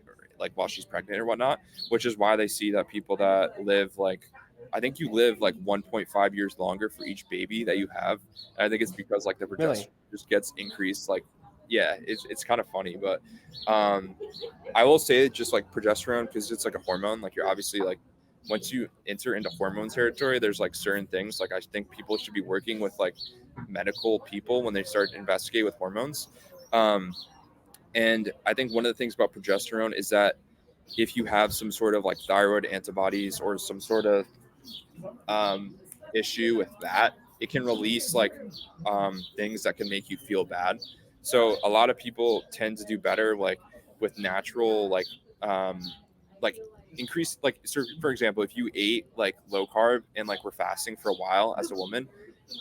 while she's pregnant or whatnot, which is why they see that people that live like, I think you live like 1.5 years longer for each baby that you have. And I think it's because like the progesterone Really? just gets increased. Like, yeah, it's kind of funny, but um, I will say just like progesterone, because it's like a hormone. Like you're obviously like, once you enter into hormone territory, there's like certain things. Like I think people should be working with like medical people when they start to investigate with hormones. Um, and I think one of the things about progesterone is that if you have some sort of like thyroid antibodies or some sort of um, issue with that, it can release like things that can make you feel bad. So a lot of people tend to do better like with natural um, like increase, like, so for example, if you ate like low carb and like were fasting for a while as a woman,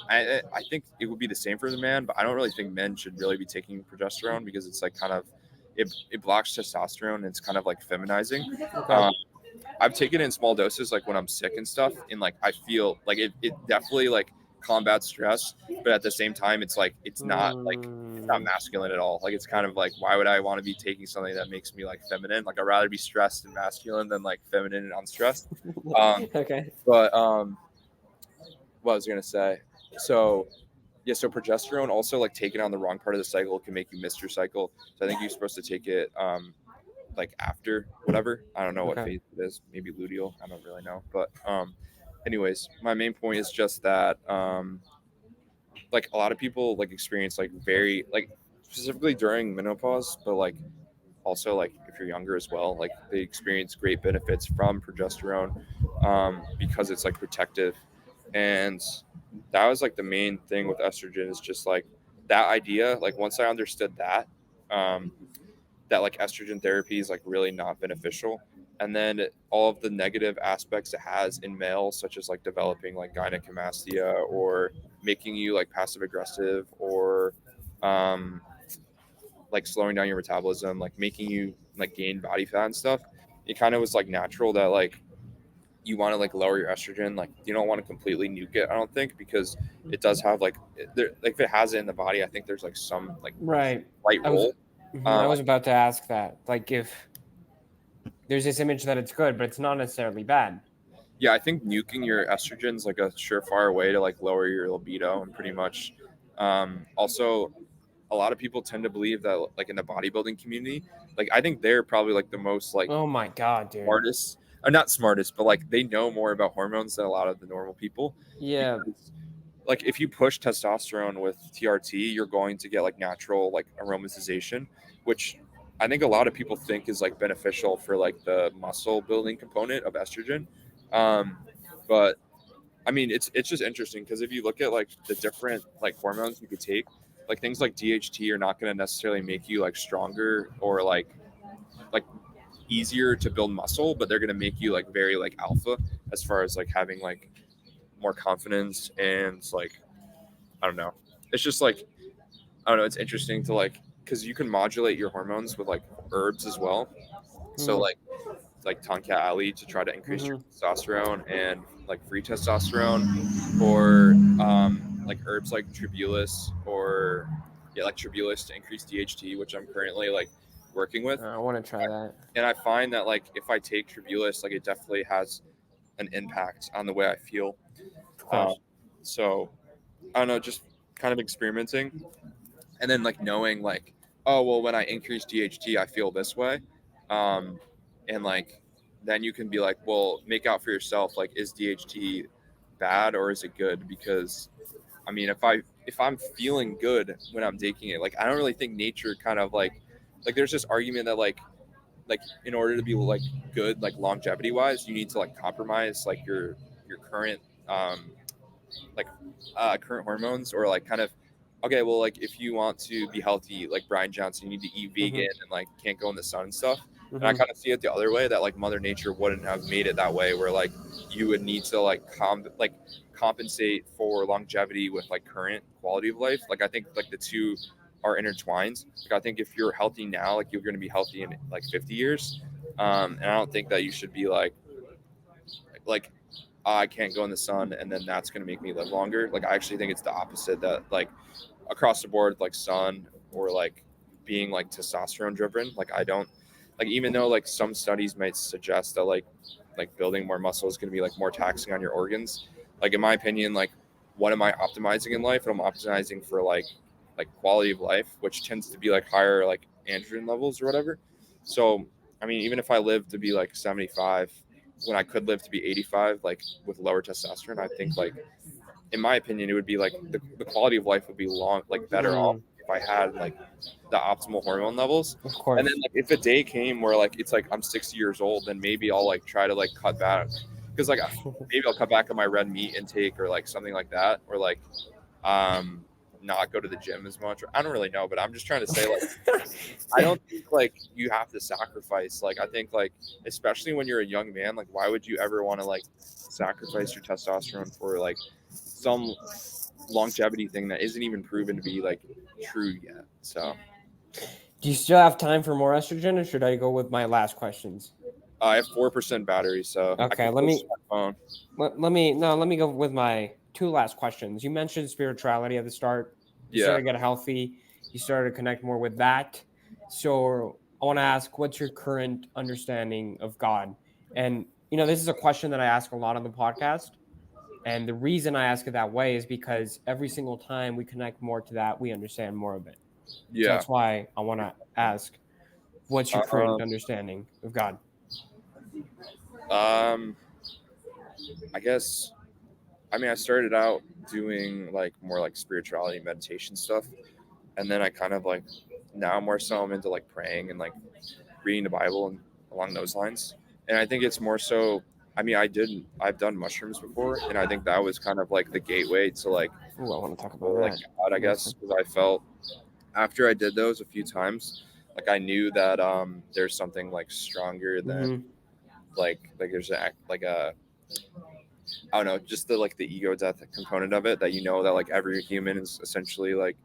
I think it would be the same for the man, but I don't really think men should really be taking progesterone because it's like kind of, it blocks testosterone and it's kind of like feminizing. Okay. Um, I've taken it in small doses, like when I'm sick and stuff, and like I feel like it definitely like combats stress, but at the same time, it's not Mm, masculine at all. Like it's kind of like, why would I want to be taking something that makes me like feminine? Like I'd rather be stressed and masculine than like feminine and unstressed. Um, okay. but what I was gonna say, so yeah, so progesterone also like taken on the wrong part of the cycle can make you miss your cycle. So I think you're supposed to take it like after whatever. I don't know what Okay. phase it is. Maybe luteal. I don't really know. But anyways, my main point is just that like a lot of people like experience like very like, specifically during menopause, but like also like if you're younger as well, like they experience great benefits from progesterone, because it's like protective. And that was like the main thing with estrogen, is just like that idea. Like once I understood that, um, that like estrogen therapy is like really not beneficial, and then all of the negative aspects it has in males, such as like developing like gynecomastia, or making you like passive aggressive, or um, like slowing down your metabolism, like making you like gain body fat and stuff. It kind of was like natural that like you want to like lower your estrogen. Like you don't want to completely nuke it, I don't think, because it does have like there, like if it has it in the body, I think there's like some like Right. light I was role. I I was think, about to ask that. Like if there's this image that it's good, but it's not necessarily bad. yeah, I think nuking your estrogen is like a surefire way to like lower your libido, and pretty much also a lot of people tend to believe that like in the bodybuilding community, like I think they're probably like the most like Oh my god, dude. smartest, not smartest, but like they know more about hormones than a lot of the normal people, Yeah. because like if you push testosterone with TRT, you're going to get like natural like aromatization, which I think a lot of people think is like beneficial for like the muscle building component of estrogen. Um, but I mean, it's just interesting because if you look at like the different like hormones you could take, like things like DHT are not going to necessarily make you like stronger or like easier to build muscle, but they're going to make you like very like alpha, as far as like having like more confidence, and like I don't know. It's just like I don't know. It's interesting to like, because you can modulate your hormones with like herbs as well. So Mhm. like tonka ali to try to increase your Mhm. testosterone and like free testosterone, or like herbs like tribulus, or yeah, like tribulus to increase DHT, which I'm currently like working with. I want to try that. And I find that like if I take tribulus, like it definitely has an impact on the way I feel. Of Um, course. so I don't know, just kind of experimenting, and then like knowing like, oh well, when I increase DHT, I feel this way, um, and like then you can be like, well, make out for yourself, like is DHT bad or is it good? Because I mean, if I'm feeling good when I'm taking it, like I don't really think nature kind of like there's this argument that like in order to be like good like longevity wise, you need to like compromise like your current like current hormones, or like kind of okay, well like if you want to be healthy like Brian Johnson, you need to eat vegan Mhm. and like can't go in the sun and stuff. And I Mhm. kind of see it the other way, that like Mother Nature wouldn't have made it that way, where like you would need to like compensate for longevity with like current quality of life. Like I think like the two are intertwined. Like I think if you're healthy now, like you're going to be healthy in like 50 years. And I don't think that you should be like I can't go in the sun and then that's going to make me live longer. Like I actually think it's the opposite, that like across the board, like sun or like being like testosterone driven, like I don't like, even though like some studies might suggest that like building more muscle is going to be like more taxing on your organs, like in my opinion, like what am I optimizing in life? I'm optimizing for like quality of life, which tends to be like higher like androgen levels or whatever. So I mean, even if I live to be like 75, when I could live to be 85, like with lower testosterone, I think like in my opinion, it would be like the quality of life would be long, like better off Mm. if I had like the optimal hormone levels. Of And then course. like if a day came where like it's like I'm 60 years old, then maybe I'll like try to like cut back, because like maybe I'll cut back on my red meat intake or like something like that, or like um not go to the gym as much. I don't really know, but I'm just trying to say like I don't think like you have to sacrifice. Like I think like especially when you're a young man, like why would you ever want to like sacrifice your testosterone for like some longevity thing that isn't even proven to be like true yet? So Do you still have time for more estrogen, or should I go with my last questions? I have 4% battery, so I Okay, can let switch me my phone. let me go with my two last questions. You mentioned spirituality at the start. You Yeah, started to get healthy. You started to connect more with that. So I want to ask, what's your current understanding of God? And this is a question that I ask a lot on the podcast. And the reason I ask it that way is because every single time we connect more to that, we understand more of it. So yeah. that's why I want to ask, what's your current Um, understanding of God? um, I guess I mean I started out doing like more like spirituality meditation stuff, and then I kind of like now more so I'm into like praying and like reading the Bible and along those lines. And I think it's more so I mean, I've done mushrooms before, and I think that was kind of like the gateway to like, Ooh, I want to talk about like that. God, I guess, because I felt after I did those a few times, like I knew that there's something like stronger than Mm-hmm. like there's like a I don't know, just the like the ego death component of it, that you know that like every human is essentially like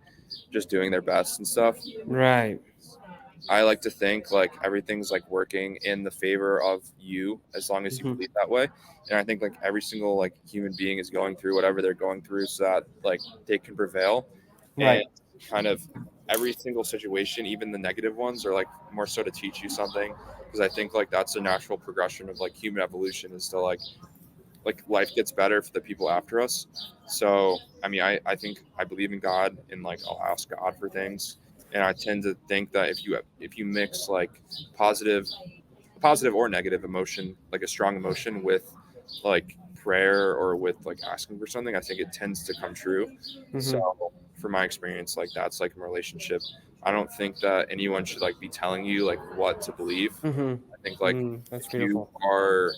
just doing their best and stuff. Right. I like to think like everything's like working in the favor of you as long as you Mm-hmm. believe that way. And I think like every single like human being is going through whatever they're going through so that like they can prevail. And Right. kind of every single situation, even the negative ones, are like more so to teach you something. Because I think like that's a natural progression of like human evolution, is to like life gets better for the people after us. So I mean, I think I believe in God, and like I'll ask God for things, and I tend to think that if you mix like positive positive or negative emotion, like a strong emotion, with like prayer or with like asking for something, I think it tends to come true. So Mm-hmm. from my experience, like that's like a relationship. I don't think that anyone should like be telling you like what to believe. Mm-hmm. I think like That's if you beautiful. are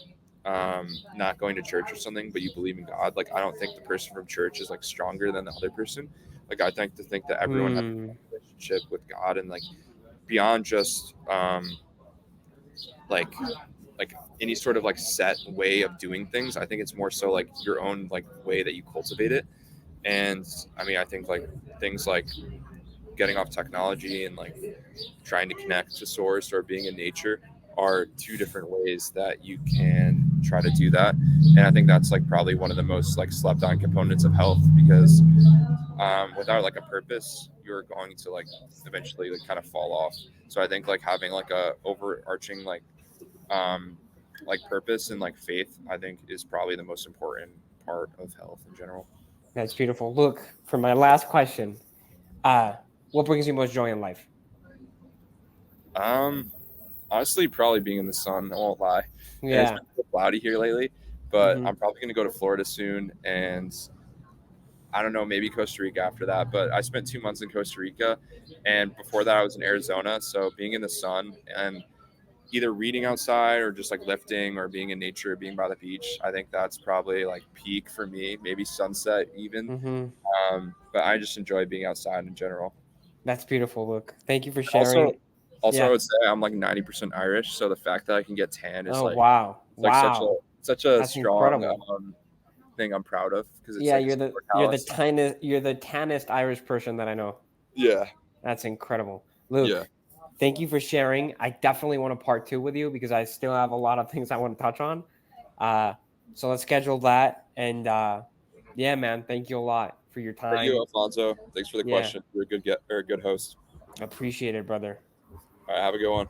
not going to church or something, but you believe in God, like I don't think the person from church is like stronger than the other person. Like I think that everyone has a relationship with God, and like beyond just like like any sort of like set way of doing things. I think it's more so like your own like way that you cultivate it. And I mean, I think like things like getting off technology and like trying to connect to source or being in nature are two different ways that you can try to do that. And I think that's like probably one of the most like slept on components of health, because without like a purpose, you're going to like eventually like kind of fall off. So I think like having like a overarching um, like purpose and like faith, I think is probably the most important part of health in general. That's beautiful. Look, for my last question, what brings you most joy in life? Um, Honestly, probably being in the sun. I won't lie. And it's Yeah. been a bit cloudy here lately, but Mm-hmm. I'm probably gonna go to Florida soon, and I don't know, maybe Costa Rica after that. But I spent 2 months in Costa Rica, and before that, I was in Arizona. So being in the sun and either reading outside or just like lifting or being in nature, being by the beach, I think that's probably like peak for me. Maybe sunset even. Mm-hmm. But I just enjoy being outside in general. That's beautiful. Look, thank you for Also, sharing. I Yeah. would say I'm like 90% Irish, so the fact that I can get tan is Oh like wow. it's like Wow. such a That's strong incredible. thing I'm proud of, because it's Yeah, like a you're the superpowers. tannest Irish person that I know. Yeah, That's incredible. yeah. Luke, thank you for sharing. I definitely want a part two with you because I still have a lot of things I want to touch on. Uh, so let's schedule that. And yeah, man, thank you a lot for your Thank you, time. Alfonso. Thanks for the Yeah, question. You're a good host. appreciate it, brother. All right, have a good one.